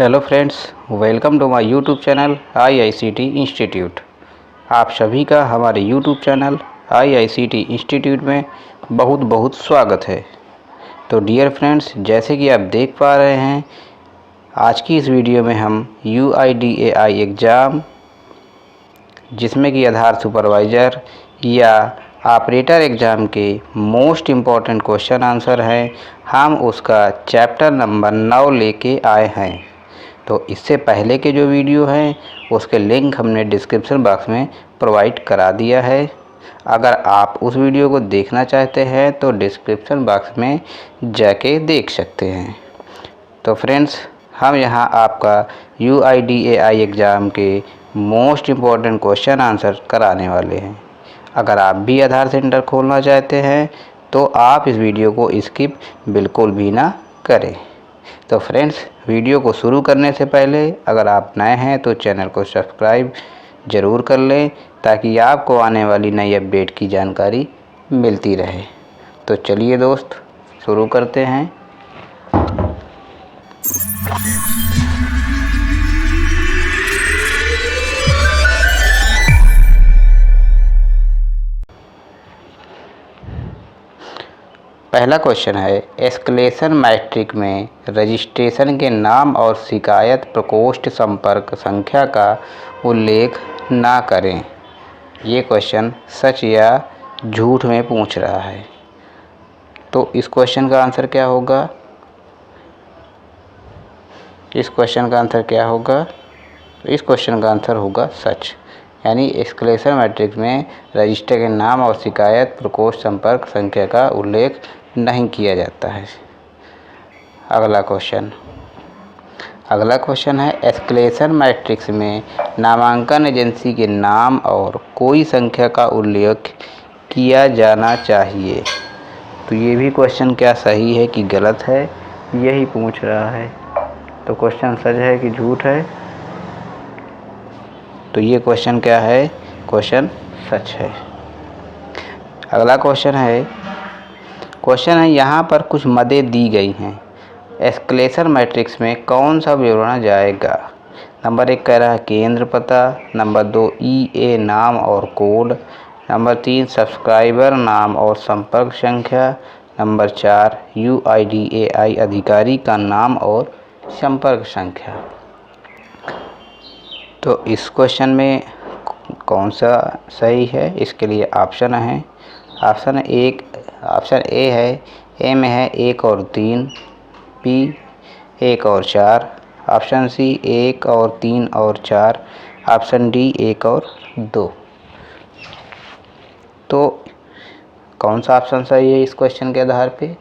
Hello friends, welcome to my YouTube channel IICT institute. आप सभी का हमारे यूट्यूब चैनल IICT इंस्टीट्यूट में बहुत बहुत स्वागत है। तो डियर फ्रेंड्स, जैसे कि आप देख पा रहे हैं, आज की इस वीडियो में हम UIDAI एग्ज़ाम, जिसमें कि आधार सुपरवाइज़र या ऑपरेटर एग्ज़ाम के मोस्ट इम्पॉर्टेंट क्वेश्चन आंसर हैं, हम उसका चैप्टर नंबर 9 लेके आए हैं। तो इससे पहले के जो वीडियो हैं उसके लिंक हमने डिस्क्रिप्शन बॉक्स में प्रोवाइड करा दिया है। अगर आप उस वीडियो को देखना चाहते हैं तो डिस्क्रिप्शन बॉक्स में जाके देख सकते हैं। तो फ्रेंड्स, हम यहाँ आपका UIDAI एग्ज़ाम के मोस्ट इम्पॉर्टेंट क्वेश्चन आंसर कराने वाले हैं। अगर आप भी आधार सेंटर खोलना चाहते हैं तो आप इस वीडियो को स्किप बिल्कुल भी ना करें। तो फ्रेंड्स, वीडियो को शुरू करने से पहले अगर आप नए हैं तो चैनल को सब्सक्राइब ज़रूर कर लें, ताकि आपको आने वाली नई अपडेट की जानकारी मिलती रहे। तो चलिए दोस्त, शुरू करते हैं। पहला क्वेश्चन है, एस्केलेशन मैट्रिक में रजिस्ट्रेशन के नाम और शिकायत प्रकोष्ठ संपर्क संख्या का उल्लेख ना करें। ये क्वेश्चन सच या झूठ में पूछ रहा है। तो इस क्वेश्चन का आंसर क्या होगा? इस क्वेश्चन का आंसर क्या होगा? इस क्वेश्चन का आंसर होगा सच, यानी एस्केलेशन मैट्रिक्स में रजिस्टर के नाम और शिकायत प्रकोष्ठ संपर्क संख्या का उल्लेख नहीं किया जाता है। अगला क्वेश्चन है, एस्केलेशन मैट्रिक्स में नामांकन एजेंसी के नाम और कोई संख्या का उल्लेख किया जाना चाहिए। तो ये भी क्वेश्चन क्या सही है कि गलत है, यही पूछ रहा है। तो क्वेश्चन सच है कि झूठ है? तो ये क्वेश्चन क्या है? क्वेश्चन सच है। अगला क्वेश्चन है यहाँ पर कुछ मदें दी गई हैं। एस्केलेशन मैट्रिक्स में कौन सा विवरण जाएगा? नंबर 1 कह रहा है केंद्र पता, नंबर 2 EA नाम और कोड, नंबर 3 सब्सक्राइबर नाम और संपर्क संख्या, नंबर 4 UIDAI अधिकारी का नाम और संपर्क संख्या। तो इस क्वेश्चन में कौन सा सही है? इसके लिए ऑप्शन है। ऑप्शन ए है, ए में है 1 और 3, B 1 और 4, ऑप्शन सी 1 और 3 और 4, ऑप्शन डी 1 और 2। तो कौन सा ऑप्शन सही है? इस क्वेश्चन के आधार पे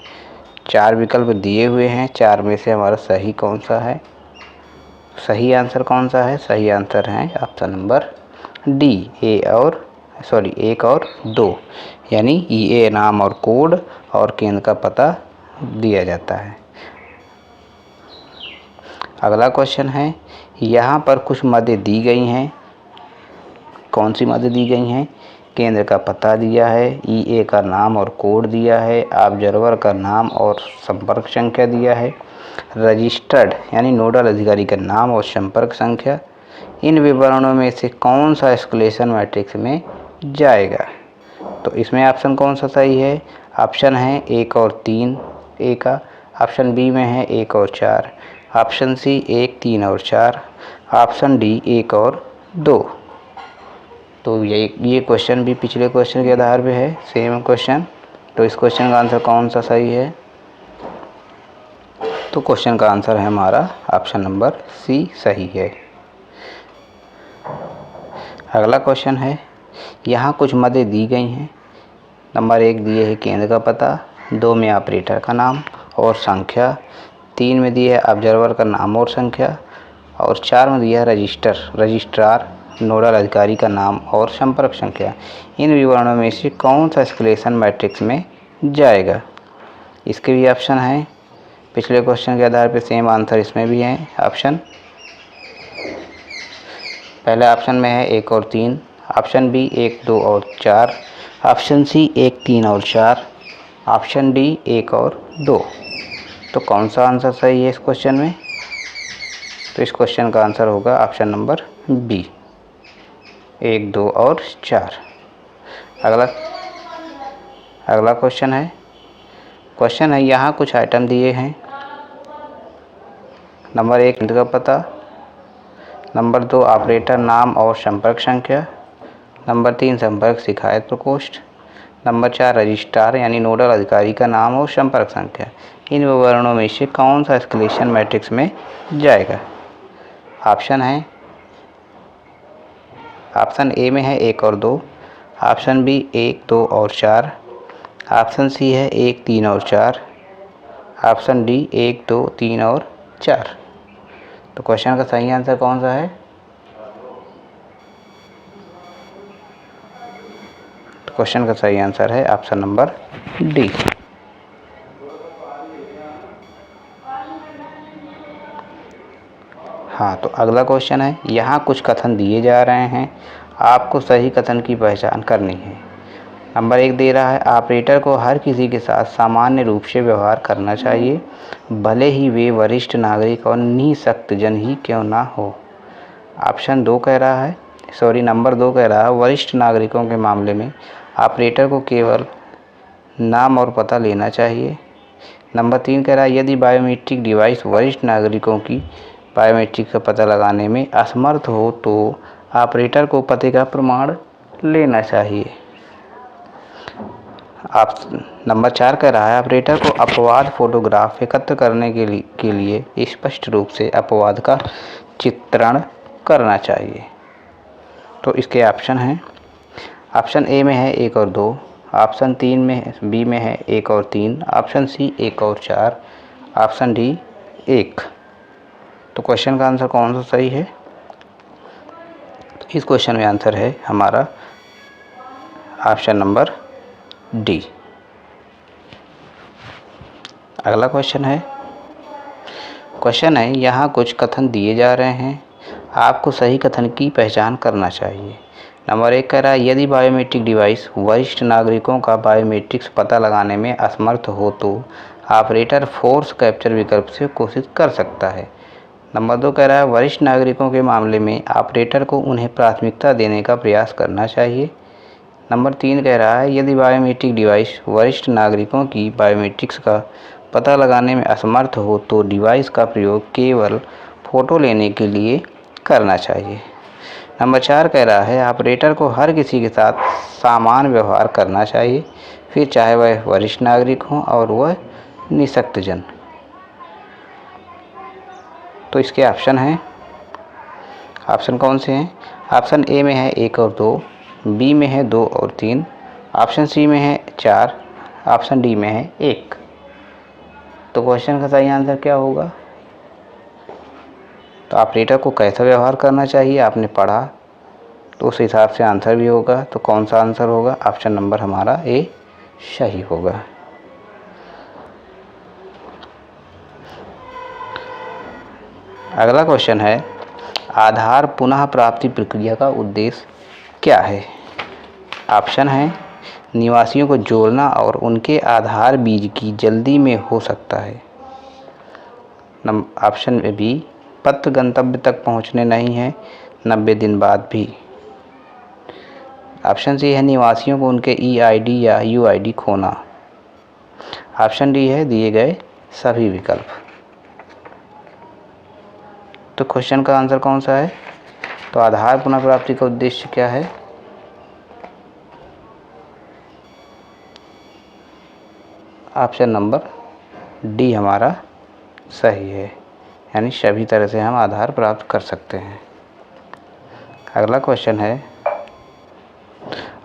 4 विकल्प दिए हुए हैं, 4 में से हमारा सही कौन सा है? सही आंसर कौन सा है? सही आंसर है ऑप्शन नंबर डी, 1 और 2, यानी EA नाम और कोड और केंद्र का पता दिया जाता है। अगला क्वेश्चन है, यहाँ पर कुछ मदें दी गई हैं। कौन सी मदें दी गई हैं? केंद्र का पता दिया है, EA का नाम और कोड दिया है, ऑब्जर्वर का नाम और संपर्क संख्या दिया है, रजिस्टर्ड यानी नोडल अधिकारी का नाम और संपर्क संख्या। इन विवरणों में से कौन सा एस्केलेशन मैट्रिक्स में जाएगा? तो इसमें ऑप्शन कौन सा सही है? ऑप्शन है 1 और 3 ए का, ऑप्शन बी में है 1 और 4, ऑप्शन सी 1, 3 और 4, ऑप्शन डी 1 और 2। तो ये क्वेश्चन भी पिछले क्वेश्चन के आधार पे है, सेम क्वेश्चन। तो इस क्वेश्चन का आंसर कौन सा सही है? तो क्वेश्चन का आंसर है हमारा ऑप्शन नंबर सी सही है। अगला क्वेश्चन है, यहाँ कुछ मदें दी गई हैं। नंबर 1 दिए है केंद्र का पता, 2 में ऑपरेटर का नाम और संख्या, 3 में दिया है ऑब्जर्वर का नाम और संख्या, और 4 में दिया है रजिस्ट्रार नोडल अधिकारी का नाम और संपर्क संख्या। इन विवरणों में से कौन सा एस्केलेशन मैट्रिक्स में जाएगा? इसके भी ऑप्शन है, पिछले क्वेश्चन के आधार पर सेम आंसर इसमें भी है। पहले ऑप्शन में है 1 और 3, ऑप्शन बी 1, 2 और 4, ऑप्शन सी 1, 3 और 4, ऑप्शन डी 1 और 2। तो कौन सा आंसर सही है इस क्वेश्चन में? तो इस क्वेश्चन का आंसर होगा ऑप्शन नंबर बी, 1, 2 और 4। अगला क्वेश्चन है यहाँ कुछ आइटम दिए हैं। नंबर 1 का पता, नंबर 2 ऑपरेटर नाम और संपर्क संख्या, नंबर 3 संपर्क शिकायत प्रकोष्ठ, नंबर 4 रजिस्ट्रार यानी नोडल अधिकारी का नाम और संपर्क संख्या। इन विवरणों में से कौन सा एस्केलेशन मैट्रिक्स में जाएगा? ऑप्शन ए में है 1 और 2, ऑप्शन बी 1, 2 और 4, ऑप्शन सी है 1, 3 और 4, ऑप्शन डी 1, 2, 3 और 4। तो क्वेश्चन का सही आंसर कौन सा है? तो क्वेश्चन का सही आंसर है ऑप्शन नंबर डी। हाँ, तो अगला क्वेश्चन है, यहाँ कुछ कथन दिए जा रहे हैं, आपको सही कथन की पहचान करनी है। नंबर 1 दे रहा है, ऑपरेटर को हर किसी के साथ सामान्य रूप से व्यवहार करना चाहिए, भले ही वे वरिष्ठ नागरिक और निःशक्त जन ही क्यों ना हो। नंबर 2 कह रहा है, वरिष्ठ नागरिकों के मामले में ऑपरेटर को केवल नाम और पता लेना चाहिए। नंबर 3 कह रहा है, यदि बायोमेट्रिक डिवाइस वरिष्ठ नागरिकों की बायोमेट्रिक का पता लगाने में असमर्थ हो तो ऑपरेटर को पते का प्रमाण लेना चाहिए। नंबर 4 कह रहा है, ऑपरेटर को अपवाद फोटोग्राफ एकत्र करने के लिए स्पष्ट रूप से अपवाद का चित्रण करना चाहिए। तो इसके ऑप्शन हैं, ऑप्शन ए में है 1 और 2, ऑप्शन बी में है 1 और 3, ऑप्शन सी 1 और 4, ऑप्शन डी 1। तो क्वेश्चन का आंसर कौन सा सही है? तो इस क्वेश्चन में आंसर है हमारा ऑप्शन नंबर डी। अगला क्वेश्चन है यहाँ कुछ कथन दिए जा रहे हैं, आपको सही कथन की पहचान करना चाहिए। नंबर 1 कह रहा है, यदि बायोमेट्रिक डिवाइस वरिष्ठ नागरिकों का बायोमेट्रिक्स पता लगाने में असमर्थ हो तो ऑपरेटर फोर्स कैप्चर विकल्प से कोशिश कर सकता है। नंबर 2 कह रहा है, वरिष्ठ नागरिकों के मामले में ऑपरेटर को उन्हें प्राथमिकता देने का प्रयास करना चाहिए। नंबर 3 कह रहा है, यदि बायोमेट्रिक डिवाइस वरिष्ठ नागरिकों की बायोमेट्रिक्स का पता लगाने में असमर्थ हो तो डिवाइस का प्रयोग केवल फ़ोटो लेने के लिए करना चाहिए। नंबर 4 कह रहा है, ऑपरेटर को हर किसी के साथ समान व्यवहार करना चाहिए, फिर चाहे वह वरिष्ठ नागरिक हो और वह निःशक्त जन। तो इसके ऑप्शन कौन से हैं? ऑप्शन ए में है 1 और 2, बी में है 2 और 3, ऑप्शन सी में है 4, ऑप्शन डी में है 1। तो क्वेश्चन का सही आंसर क्या होगा? तो ऑपरेटर को कैसा व्यवहार करना चाहिए आपने पढ़ा, तो उस हिसाब से आंसर भी होगा। तो कौन सा आंसर होगा? ऑप्शन नंबर हमारा ए सही होगा। अगला क्वेश्चन है, आधार पुनः प्राप्ति प्रक्रिया का उद्देश्य क्या है? ऑप्शन है, निवासियों को जोड़ना और उनके आधार बीज की जल्दी में हो सकता है। ऑप्शन बी, पत्र गंतव्य तक पहुंचने नहीं है 90 दिन बाद भी। ऑप्शन सी है, निवासियों को उनके EID या UID खोना। ऑप्शन डी है दिए गए सभी विकल्प। तो क्वेश्चन का आंसर कौन सा है? तो आधार पुनः प्राप्ति का उद्देश्य क्या है? ऑप्शन नंबर डी हमारा सही है, यानी सभी तरह से हम आधार प्राप्त कर सकते हैं। अगला क्वेश्चन है,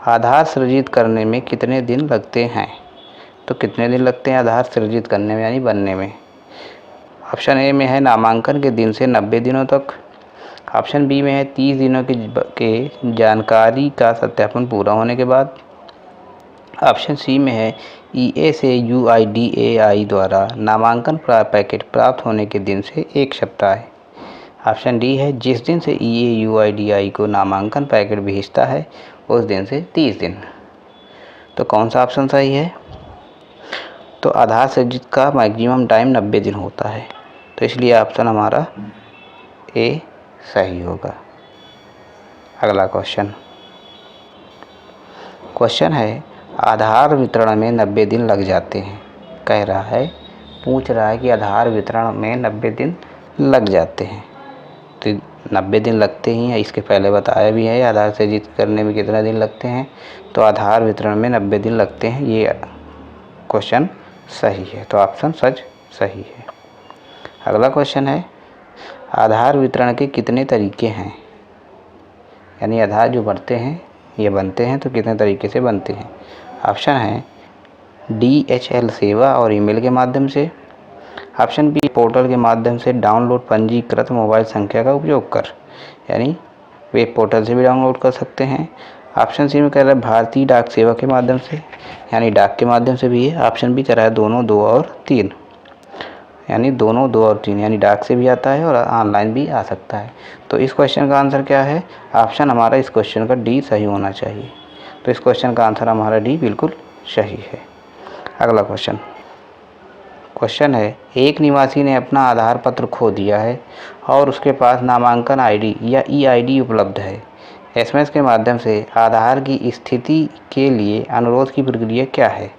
आधार सृजित करने में कितने दिन लगते हैं? तो कितने दिन लगते हैं आधार सृजित करने में यानी बनने में? ऑप्शन ए में है नामांकन के दिन से 90 दिनों तक, ऑप्शन बी में है 30 दिनों के जानकारी का सत्यापन पूरा होने के बाद, ऑप्शन सी में है EA से UIDAI द्वारा नामांकन पैकेट प्राप्त होने के दिन से 1 सप्ताह है, ऑप्शन डी है जिस दिन से EA UIDAI को नामांकन पैकेट भेजता है उस दिन से 30 दिन। तो कौन सा ऑप्शन सही है? तो आधार सृजित का मैक्सिमम टाइम 90 दिन होता है, तो इसलिए ऑप्शन हमारा ए सही होगा। अगला क्वेश्चन है आधार वितरण में 90 दिन लग जाते हैं। कह रहा है, पूछ रहा है कि आधार वितरण में 90 दिन लग जाते हैं। तो 90 दिन लगते ही हैं, इसके पहले बताया भी है आधार से रजिस्टर करने में कितना दिन लगते हैं। तो आधार वितरण में 90 दिन लगते हैं, ये क्वेश्चन सही है। तो ऑप्शन सही है। अगला क्वेश्चन है आधार वितरण के कितने तरीके हैं, यानी आधार जो बनते हैं तो कितने तरीके से बनते हैं। ऑप्शन है DHL सेवा और ईमेल के माध्यम से। ऑप्शन बी पोर्टल के माध्यम से डाउनलोड पंजीकृत मोबाइल संख्या का उपयोग कर, यानी वेब पोर्टल से भी डाउनलोड कर सकते हैं। ऑप्शन सी में कह रहा है भारतीय डाक सेवा के माध्यम से, यानी डाक के माध्यम से भी है। ऑप्शन बी कह रहा है दोनों 2 और 3, यानी दोनों 2 और 3, यानी डाक से भी आता है और ऑनलाइन भी आ सकता है। तो इस क्वेश्चन का आंसर क्या है, ऑप्शन हमारा इस क्वेश्चन का डी सही होना चाहिए। तो इस क्वेश्चन का आंसर हमारा डी बिल्कुल सही है। अगला क्वेश्चन है एक निवासी ने अपना आधार पत्र खो दिया है और उसके पास नामांकन आईडी या ईआईडी उपलब्ध है। एसएमएस के माध्यम से आधार की स्थिति के लिए अनुरोध की प्रक्रिया क्या है,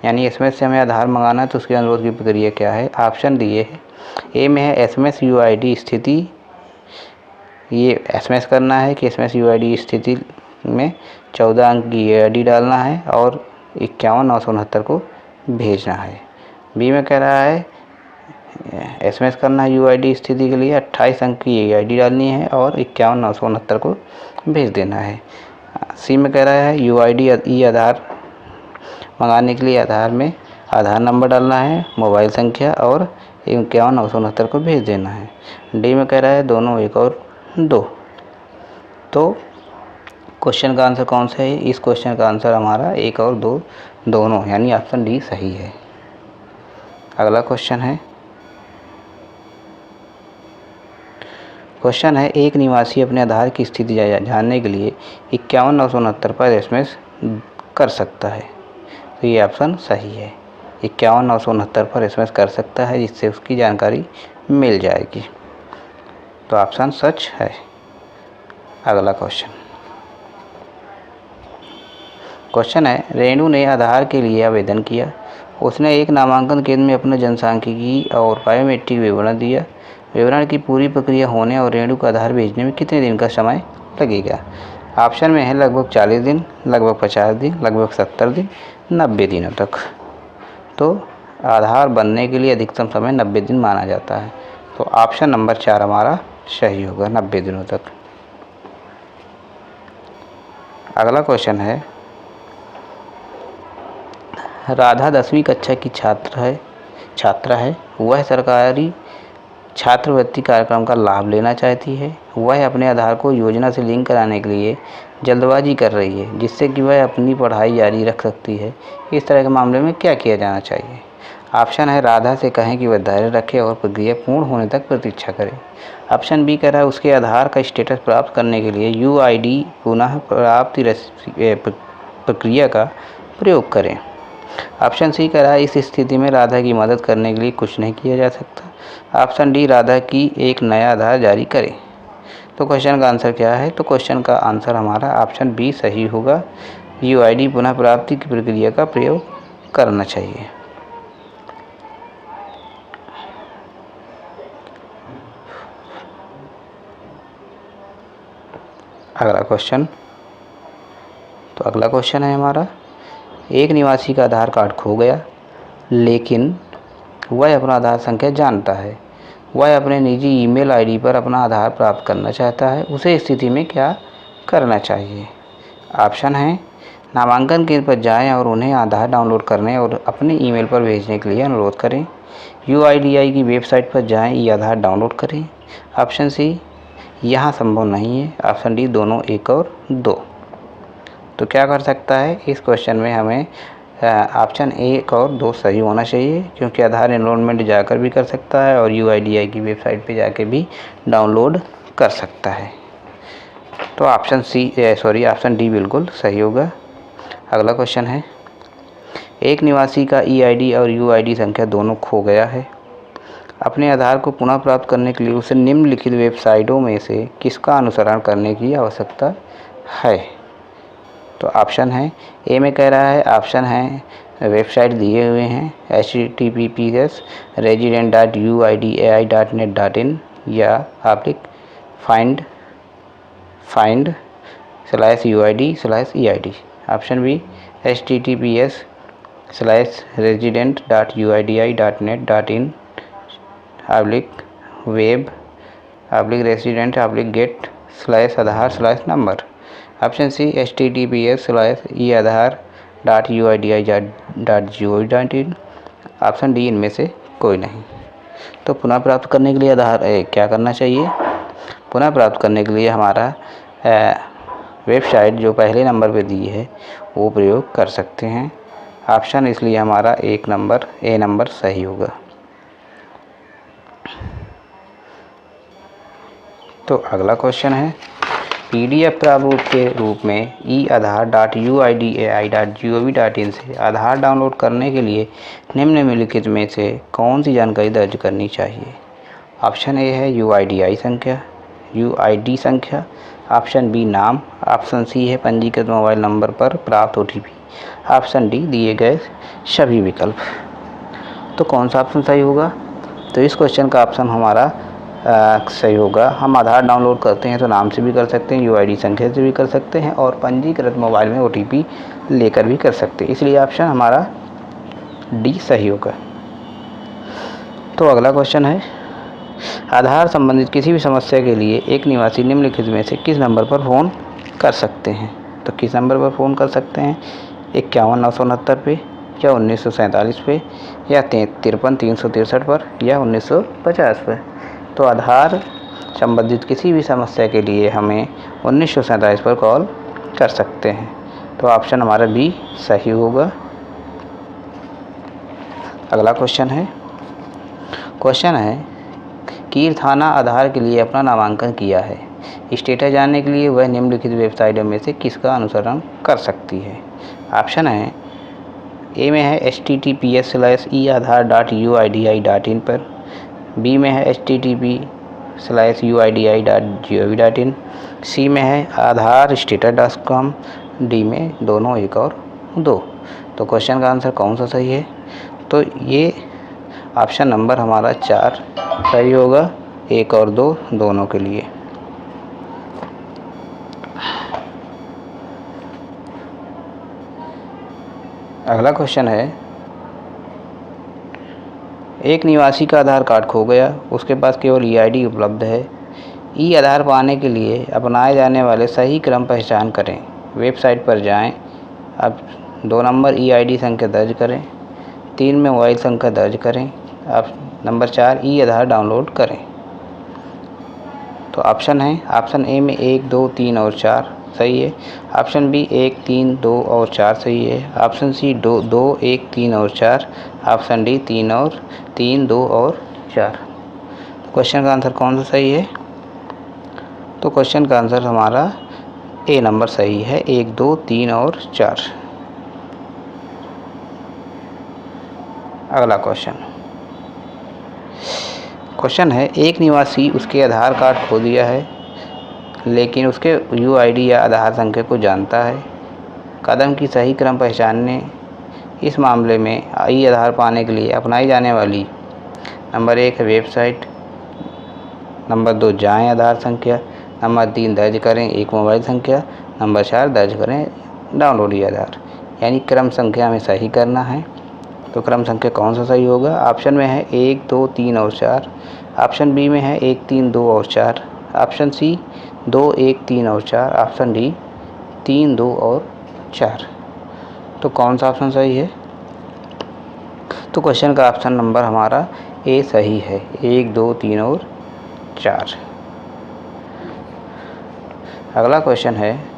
यानी एसएमएस से हमें आधार मंगाना है तो उसके अनुरोध की प्रक्रिया क्या है। ऑप्शन दिए है, ए में है एसएमएस यूआईडी स्थिति, ये एसएमएस करना है कि एसएमएस यूआईडी स्थिति में 14 अंक की यूआईडी डालना है और 51,969 को भेजना है। बी में कह रहा है एसएमएस करना है यूआईडी स्थिति के लिए 28 अंक की यूआईडी डालनी है और 51,969 को भेज देना है। सी में कह रहा है यूआईडी ई आधार मंगाने के लिए आधार में आधार नंबर डालना है, मोबाइल संख्या और 51,969 को भेज देना है। डी में कह रहा है दोनों 1 और 2। तो क्वेश्चन का आंसर कौन सा है, इस क्वेश्चन का आंसर हमारा 1 और 2 दोनों, यानी ऑप्शन डी सही है। अगला क्वेश्चन है एक निवासी अपने आधार की स्थिति जानने के लिए 51,969 पर एसएमएस कर सकता है। तो ये ऑप्शन सही है, 51,969 पर एसएमएस कर सकता है जिससे उसकी जानकारी मिल जाएगी। तो ऑप्शन सच है। अगला क्वेश्चन है रेणु ने आधार के लिए आवेदन किया। उसने एक नामांकन केंद्र में अपना जनसांख्यिकी और बायोमेट्रिक विवरण दिया। विवरण की पूरी प्रक्रिया होने और रेणु का आधार भेजने में कितने दिन का समय लगेगा। ऑप्शन में है लगभग 40 दिन, लगभग 50 दिन, लगभग 70 दिन, 90 दिनों तक। तो आधार बनने के लिए अधिकतम समय 90 दिन माना जाता है। तो ऑप्शन नंबर 4 हमारा सही होगा, 90 दिनों तक। अगला क्वेश्चन है राधा 10वीं कक्षा की छात्रा है। वह सरकारी छात्रवृत्ति कार्यक्रम का लाभ लेना चाहती है। वह अपने आधार को योजना से लिंक कराने के लिए जल्दबाजी कर रही है जिससे कि वह अपनी पढ़ाई जारी रख सकती है। इस तरह के मामले में क्या किया जाना चाहिए। ऑप्शन है राधा से कहें कि वह धैर्य रखे और प्रक्रिया पूर्ण होने तक प्रतीक्षा करे। ऑप्शन बी कह रहा है उसके आधार का स्टेटस प्राप्त करने के लिए यूआईडी पुनः प्राप्ति प्रक्रिया का प्रयोग करें। ऑप्शन सी कह रहा है इस स्थिति में राधा की मदद करने के लिए कुछ नहीं किया जा सकता। ऑप्शन डी राधा की एक नया आधार जारी करें। तो क्वेश्चन का आंसर क्या है, तो क्वेश्चन का आंसर हमारा ऑप्शन बी सही होगा, यूआईडी पुनः प्राप्ति की प्रक्रिया का प्रयोग करना चाहिए। अगला क्वेश्चन है हमारा एक निवासी का आधार कार्ड खो गया लेकिन वह अपना आधार संख्या जानता है। वह अपने निजी ईमेल आईडी पर अपना आधार प्राप्त करना चाहता है। उसे स्थिति में क्या करना चाहिए। ऑप्शन है नामांकन केंद्र पर जाएं और उन्हें आधार डाउनलोड करने और अपने ईमेल पर भेजने के लिए अनुरोध करें। यूआईडीआई की वेबसाइट पर जाएं ई आधार डाउनलोड करें। ऑप्शन सी यहाँ संभव नहीं है। ऑप्शन डी दोनों 1 और 2। तो क्या कर सकता है, इस क्वेश्चन में हमें ऑप्शन 1 और 2 सही होना चाहिए क्योंकि आधार एनरोलमेंट जाकर भी कर सकता है और यूआईडीआई की वेबसाइट पे जाके भी डाउनलोड कर सकता है। तो ऑप्शन डी बिल्कुल सही होगा। अगला क्वेश्चन है एक निवासी का ईआईडी और यूआईडी संख्या दोनों खो गया है। अपने आधार को पुनः प्राप्त करने के लिए उसे निम्नलिखित वेबसाइटों में से किसका अनुसरण करने की आवश्यकता है। तो ऑप्शन है, ए में कह रहा है, ऑप्शन है वेबसाइट दिए हुए हैं https://resident.uidai.net.in या find/uid/eid। Option B https://resident.uidi.net.in web/resident/get/aadhar/number। Option C https://eadhar.uidi.gov.in। Option D इनमें से कोई नहीं। तो पुनः प्राप्त करने के लिए आधार क्या करना चाहिए? पुनः प्राप्त करने के लिए हमारा वेबसाइट जो पहले नंबर पे दी है वो प्रयोग कर सकते हैं। ऑप्शन इसलिए हमारा ए नंबर सही होगा। तो अगला क्वेश्चन है, PDF प्रारूप के रूप में eAadhar.uidai.gov.in से आधार डाउनलोड करने के लिए निम्नलिखित में से कौन सी जानकारी दर्ज करनी चाहिए? ऑप्शन ए है UID संख्या, ऑप्शन बी नाम, ऑप्शन सी है पंजीकृत मोबाइल नंबर पर प्राप्त OTP, ऑप्शन डी दिए गए सभी विकल्प। तो कौन सा ऑप्शन सही होगा? तो इस क्वेश्चन का ऑप्शन हमारा सही होगा। हम आधार डाउनलोड करते हैं तो नाम से भी कर सकते हैं, UID संख्या से भी कर सकते हैं और पंजीकृत मोबाइल में OTP लेकर भी कर सकते हैं, इसलिए ऑप्शन हमारा डी सही होगा। तो अगला क्वेश्चन है, आधार संबंधित किसी भी समस्या के लिए एक निवासी निम्नलिखित में से किस नंबर पर फ़ोन कर सकते हैं? तो किस नंबर पर फ़ोन कर सकते हैं? 51,969 पे या 1947 पे या 53,363 पर या 1950 पर? तो आधार संबंधित किसी भी समस्या के लिए हमें 1947 पर कॉल कर सकते हैं। तो ऑप्शन हमारा बी सही होगा। अगला क्वेश्चन है, कीरथाना आधार के लिए अपना नामांकन किया है, स्टेटस जानने के लिए वह निम्नलिखित वेबसाइटों में से किसका अनुसरण कर सकती है? ऑप्शन है, ए में है https://eadhar.uidi.in पर, बी में है http://uidi.gov.in, सी में है aadharstatus.com, डी में दोनों, एक और दो। तो क्वेश्चन का आंसर कौन सा सही है? तो ये ऑप्शन नंबर हमारा 4 सही होगा, 1 और 2 दोनों के लिए। अगला क्वेश्चन है, एक निवासी का आधार कार्ड खो गया, उसके पास केवल EID उपलब्ध है। आधार पाने के लिए अपनाए जाने वाले सही क्रम पहचान करें। वेबसाइट पर जाएं, अब 2 नंबर EID संख्या दर्ज करें, 3 में मोबाइल संख्या दर्ज करें, अब नंबर 4 आधार डाउनलोड करें। तो ऑप्शन है, ऑप्शन ए में 1, 2, 3 और 4 सही है, ऑप्शन बी 1, 3, 2 और 4 सही है, ऑप्शन सी 2, 1, 3 और 4, ऑप्शन डी 3, 2 और 4। तो क्वेश्चन का आंसर कौन सा सही है? तो क्वेश्चन का आंसर हमारा ए नंबर सही है, 1, 2, 3 और 4। अगला क्वेश्चन है, एक निवासी उसके आधार कार्ड खो दिया है लेकिन उसके UID या आधार संख्या को जानता है। कदम की सही क्रम पहचानने। इस मामले में आधार पाने के लिए अपनाई जाने वाली नंबर 1 है वेबसाइट, नंबर 2 जाएं आधार संख्या, नंबर 3 दर्ज करें एक मोबाइल संख्या, नंबर 4 दर्ज करें डाउनलोड आधार। यानी क्रम संख्या हमें सही करना है। तो क्रम संख्या कौन सा सही होगा? ऑप्शन में है 1, 2, 3 और 4, ऑप्शन बी में है 1, 3, 2 और 4, ऑप्शन सी 2, 1, 3 और 4, ऑप्शन डी 3, 2 और 4। तो कौन सा ऑप्शन सही है? तो क्वेश्चन का ऑप्शन नंबर हमारा ए सही है, 1, 2, 3 और 4। अगला क्वेश्चन है,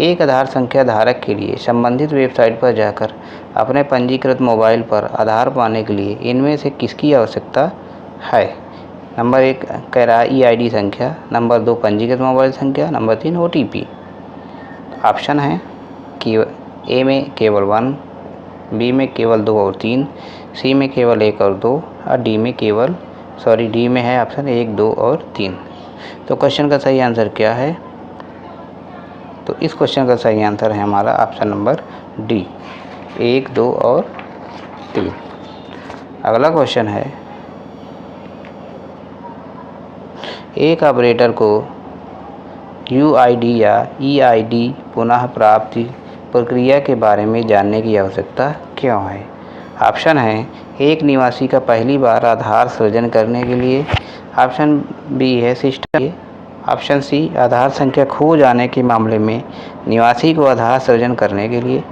एक आधार संख्या धारक के लिए संबंधित वेबसाइट पर जाकर अपने पंजीकृत मोबाइल पर आधार पाने के लिए इनमें से किसकी आवश्यकता है? नंबर 1 कह रहा है EID संख्या, नंबर 2 पंजीकृत मोबाइल संख्या, नंबर 3 OTP। ऑप्शन है कि ए में केवल 1, बी में केवल 2 और 3, सी में केवल 1 और 2 और डी में डी में है ऑप्शन 1, 2 और 3। तो क्वेश्चन का सही आंसर क्या है? तो इस क्वेश्चन का सही आंसर है हमारा ऑप्शन नंबर डी, 1, 2 और 3। अगला क्वेश्चन है, एक ऑपरेटर को यूआईडी या ईआईडी पुनः प्राप्ति प्रक्रिया के बारे में जानने की आवश्यकता क्यों है? ऑप्शन है, एक निवासी का पहली बार आधार सृजन करने के लिए। ऑप्शन बी है सिस्टम। ऑप्शन सी, आधार संख्या खो जाने के मामले में निवासी को आधार सृजन करने के लिए।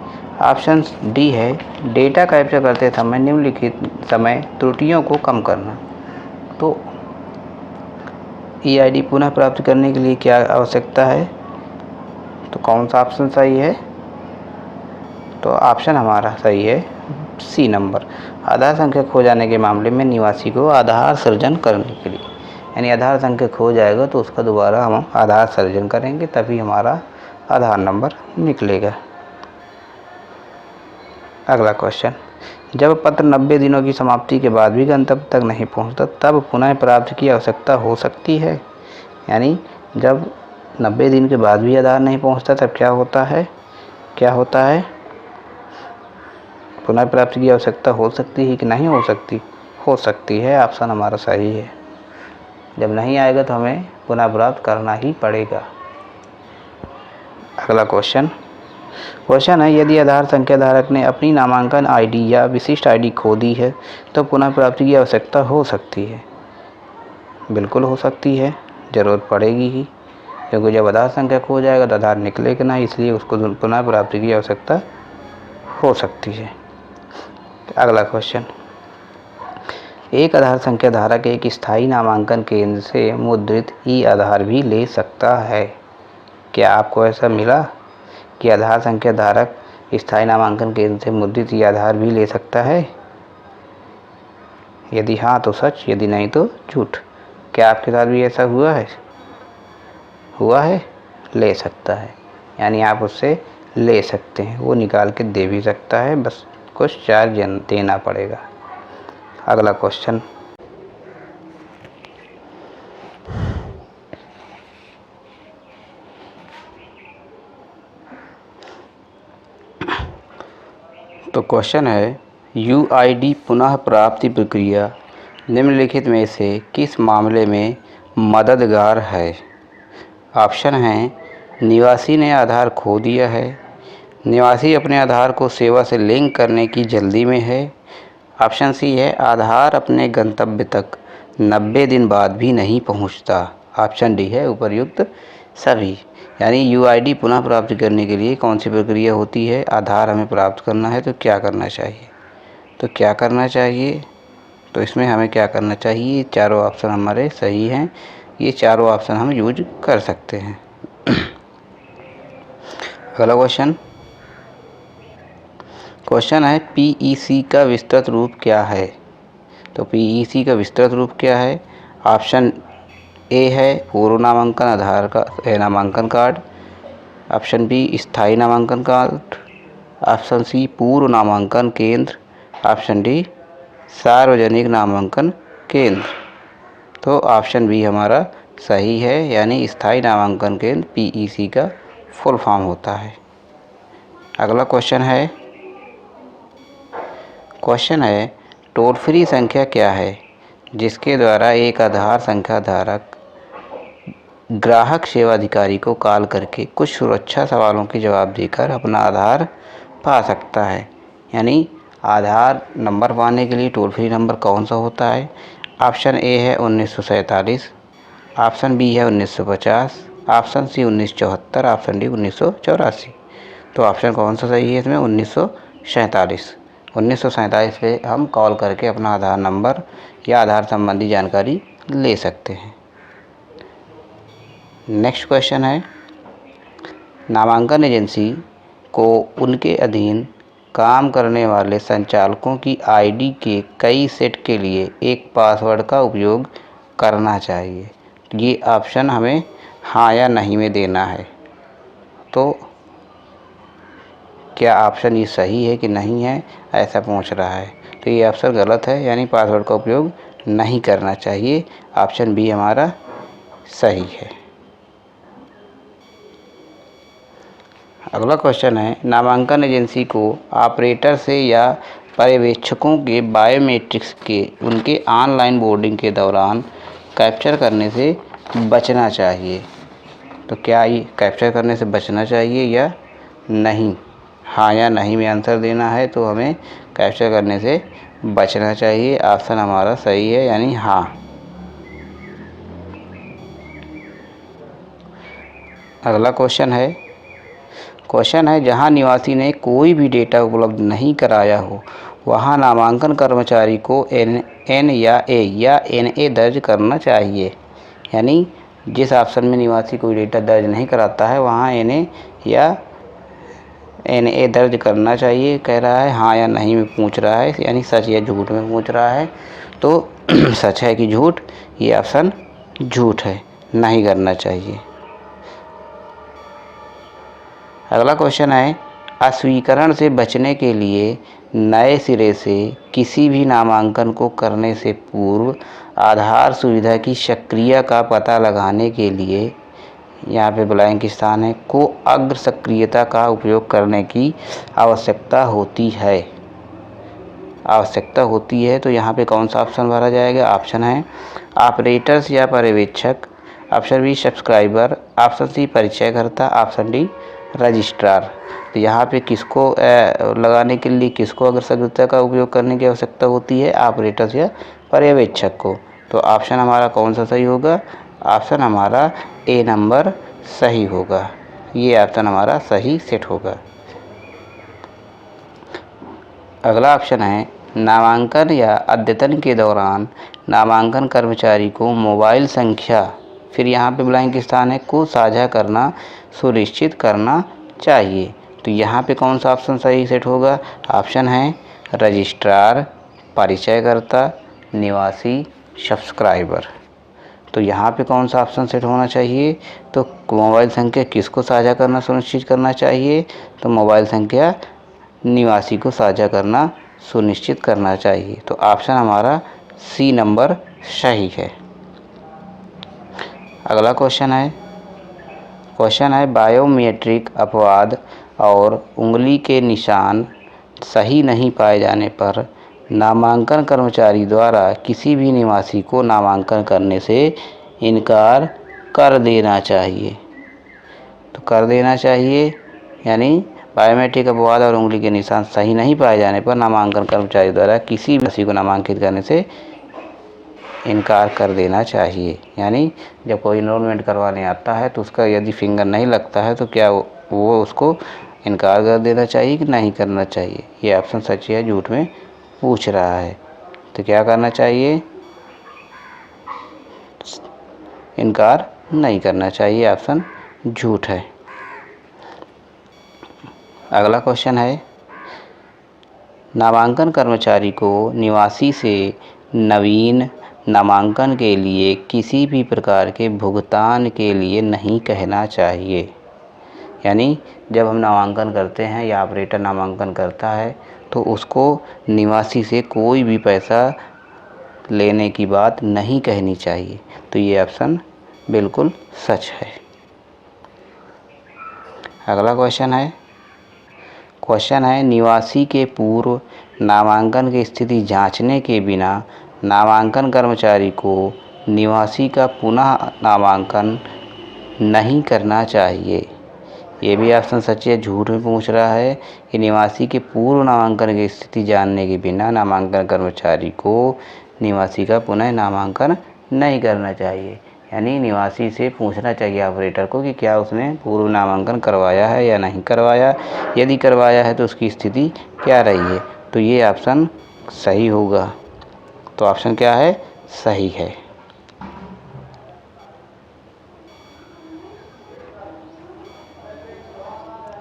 ऑप्शन डी है, डेटा कैप्चर करते समय निम्नलिखित समय त्रुटियों को कम करना। तो ईआईडी पुनः प्राप्त करने के लिए क्या आवश्यकता है? तो कौन सा ऑप्शन सही है? तो ऑप्शन हमारा सही है सी नंबर, आधार संख्या खो जाने के मामले में निवासी को आधार सृजन करने के लिए। यानी आधार संख्या खो जाएगा तो उसका दोबारा हम आधार सृजन करेंगे, तभी हमारा आधार नंबर निकलेगा। अगला क्वेश्चन, जब पत्र 90 दिनों की समाप्ति के बाद भी गंतव्य तक नहीं पहुंचता तब पुनः प्राप्ति की आवश्यकता हो सकती है। यानी जब 90 दिन के बाद भी आधार नहीं पहुंचता तब क्या होता है? पुनः प्राप्ति की आवश्यकता हो सकती है कि नहीं हो सकती? हो सकती है, ऑप्शन हमारा सही है। जब नहीं आएगा तो हमें पुनः प्राप्त करना ही पड़ेगा। अगला क्वेश्चन है, यदि आधार संख्या धारक ने अपनी नामांकन आईडी या विशिष्ट आईडी खो दी है तो पुनः प्राप्ति की आवश्यकता हो सकती है? बिल्कुल हो सकती है, ज़रूरत पड़ेगी ही, क्योंकि जब आधार संख्या खो जाएगा तो आधार निकलेगा ना, इसलिए उसको पुनः प्राप्ति की आवश्यकता हो सकती है। अगला क्वेश्चन, एक आधार संख्या धारक एक स्थायी नामांकन केंद्र से मुद्रित ई आधार भी ले सकता है। क्या आपको ऐसा मिला कि आधार संख्या धारक स्थायी नामांकन केंद्र से मुद्रित ई आधार भी ले सकता है? यदि हाँ तो सच, यदि नहीं तो झूठ। क्या आपके साथ भी ऐसा हुआ है? ले सकता है, यानी आप उससे ले सकते हैं, वो निकाल के दे भी सकता है, बस कुछ चार्ज देना पड़ेगा। अगला क्वेश्चन, तो क्वेश्चन है, यूआईडी पुनः प्राप्ति प्रक्रिया निम्नलिखित में से किस मामले में मददगार है? ऑप्शन है, निवासी ने आधार खो दिया है, निवासी अपने आधार को सेवा से लिंक करने की जल्दी में है। ऑप्शन सी है, आधार अपने गंतव्य तक 90 दिन बाद भी नहीं पहुंचता। ऑप्शन डी है उपर्युक्त सभी। यानी यूआईडी पुनः प्राप्त करने के लिए कौन सी प्रक्रिया होती है? आधार हमें प्राप्त करना है तो क्या करना चाहिए? तो इसमें हमें क्या करना चाहिए? चारों ऑप्शन हमारे सही हैं, ये चारों ऑप्शन हम यूज कर सकते हैं। अगला क्वेश्चन है, पीईसी का विस्तृत रूप क्या है? तो पीईसी का विस्तृत रूप क्या है? ऑप्शन ए है पूर्व नामांकन कार्ड। ऑप्शन बी स्थायी नामांकन कार्ड। ऑप्शन सी पूर्व नामांकन केंद्र। ऑप्शन डी सार्वजनिक नामांकन केंद्र। तो ऑप्शन बी हमारा सही है, यानी स्थायी नामांकन केंद्र पीईसी का फुल फॉर्म होता है। अगला क्वेश्चन है टोल फ्री संख्या क्या है जिसके द्वारा एक आधार संख्या धारक ग्राहक सेवा अधिकारी को कॉल करके कुछ सुरक्षा सवालों के जवाब देकर अपना आधार पा सकता है? यानी आधार नंबर पाने के लिए टोल फ्री नंबर कौन सा होता है? ऑप्शन ए है 1947, ऑप्शन बी है 1950, ऑप्शन सी 1974, ऑप्शन डी 1984। तो ऑप्शन कौन सा सही है इसमें? 1947 पे हम कॉल करके अपना आधार नंबर या आधार संबंधी जानकारी ले सकते हैं। नेक्स्ट क्वेश्चन है, नामांकन एजेंसी को उनके अधीन काम करने वाले संचालकों की आईडी के कई सेट के लिए एक पासवर्ड का उपयोग करना चाहिए। ये ऑप्शन हमें हाँ या नहीं में देना है। तो क्या ऑप्शन ये सही है कि नहीं है, ऐसा पूछ रहा है। तो ये ऑप्शन गलत है, यानी पासवर्ड का उपयोग नहीं करना चाहिए। ऑप्शन बी हमारा सही है। अगला क्वेश्चन है, नामांकन एजेंसी को ऑपरेटर से या पर्यवेक्षकों के बायोमेट्रिक्स के उनके ऑनलाइन बोर्डिंग के दौरान कैप्चर करने से बचना चाहिए। तो क्या ये कैप्चर करने से बचना चाहिए या नहीं? हाँ या नहीं में आंसर देना है। तो हमें कैप्चर करने से बचना चाहिए। ऑप्शन हमारा सही है, यानी हाँ। अगला क्वेश्चन है जहां निवासी ने कोई भी डेटा उपलब्ध नहीं कराया हो वहां नामांकन कर्मचारी को एन या ए दर्ज करना चाहिए। यानी जिस ऑप्शन में निवासी कोई डेटा दर्ज नहीं कराता है वहां एन या ए दर्ज करना चाहिए। कह रहा है हाँ या नहीं में पूछ रहा है, यानी सच या झूठ में पूछ रहा है। तो सच है कि झूठ? ये ऑप्शन झूठ है, नहीं करना चाहिए। अगला क्वेश्चन है, अस्वीकरण से बचने के लिए नए सिरे से किसी भी नामांकन को करने से पूर्व आधार सुविधा की सक्रियता का पता लगाने के लिए, यहाँ पे ब्लैंक स्थान है, को अग्र सक्रियता का उपयोग करने की आवश्यकता होती है। तो यहाँ पे कौन सा ऑप्शन भरा जाएगा? ऑप्शन है ऑपरेटर्स या पर्यवेक्षक, option B subscriber, option C परिचयकर्ता, ऑप्शन डी रजिस्ट्रार। तो यहाँ पे किसको लगाने के लिए किसको अग्र सक्रियता का उपयोग करने की आवश्यकता होती है? ऑपरेटर्स या पर्यवेक्षक को। तो ऑप्शन हमारा कौन सा सही होगा? ऑप्शन हमारा ए नंबर सही होगा। ये ऑप्शन हमारा सही सेट होगा। अगला ऑप्शन है, नामांकन या अद्यतन के दौरान नामांकन कर्मचारी को मोबाइल संख्या, फिर यहाँ पे ब्लैंक स्थान है, को साझा करना सुनिश्चित करना चाहिए। तो यहाँ पे कौन सा ऑप्शन सही सेट होगा? ऑप्शन है रजिस्ट्रार, परिचयकर्ता, निवासी, सब्सक्राइबर। तो यहाँ पे कौन सा ऑप्शन सेट होना चाहिए? तो मोबाइल संख्या किसको साझा करना सुनिश्चित करना चाहिए? तो मोबाइल संख्या निवासी को साझा करना सुनिश्चित करना चाहिए। तो ऑप्शन हमारा सी नंबर सही है। अगला क्वेश्चन है बायोमेट्रिक अपवाद और उंगली के निशान सही नहीं पाए जाने पर नामांकन कर्मचारी द्वारा किसी भी निवासी को नामांकन करने से इनकार कर देना चाहिए। तो कर देना चाहिए, यानी बायोमेट्रिक अपवाद और उंगली के निशान सही नहीं पाए जाने पर नामांकन कर्मचारी द्वारा किसी भी निवासी को नामांकित करने से इनकार कर देना चाहिए। यानी जब कोई इनरोलमेंट करवाने आता है तो उसका यदि फिंगर नहीं लगता है तो क्या वो उसको इनकार कर देना चाहिए कि नहीं करना चाहिए? ये ऑप्शन सच या झूठ में पूछ रहा है। तो क्या करना चाहिए? इनकार नहीं करना चाहिए, ऑप्शन झूठ है। अगला क्वेश्चन है, नामांकन कर्मचारी को निवासी से नवीन नामांकन के लिए किसी भी प्रकार के भुगतान के लिए नहीं कहना चाहिए। यानी जब हम नामांकन करते हैं या ऑपरेटर नामांकन करता है तो उसको निवासी से कोई भी पैसा लेने की बात नहीं कहनी चाहिए। तो ये ऑप्शन बिल्कुल सच है। अगला क्वेश्चन है निवासी के पूर्व नामांकन की स्थिति जांचने के बिना नामांकन कर्मचारी को निवासी का पुनः नामांकन नहीं करना चाहिए। ये भी ऑप्शन सच या झूठ में पूछ रहा है कि निवासी के पूर्व नामांकन की स्थिति जानने के बिना नामांकन कर्मचारी को निवासी का पुनः नामांकन नहीं करना चाहिए। यानी निवासी से पूछना चाहिए ऑपरेटर को कि क्या उसने पूर्व नामांकन करवाया है या नहीं करवाया, यदि करवाया है तो उसकी स्थिति क्या रही है। तो ये ऑप्शन सही होगा। तो ऑप्शन क्या है? सही है।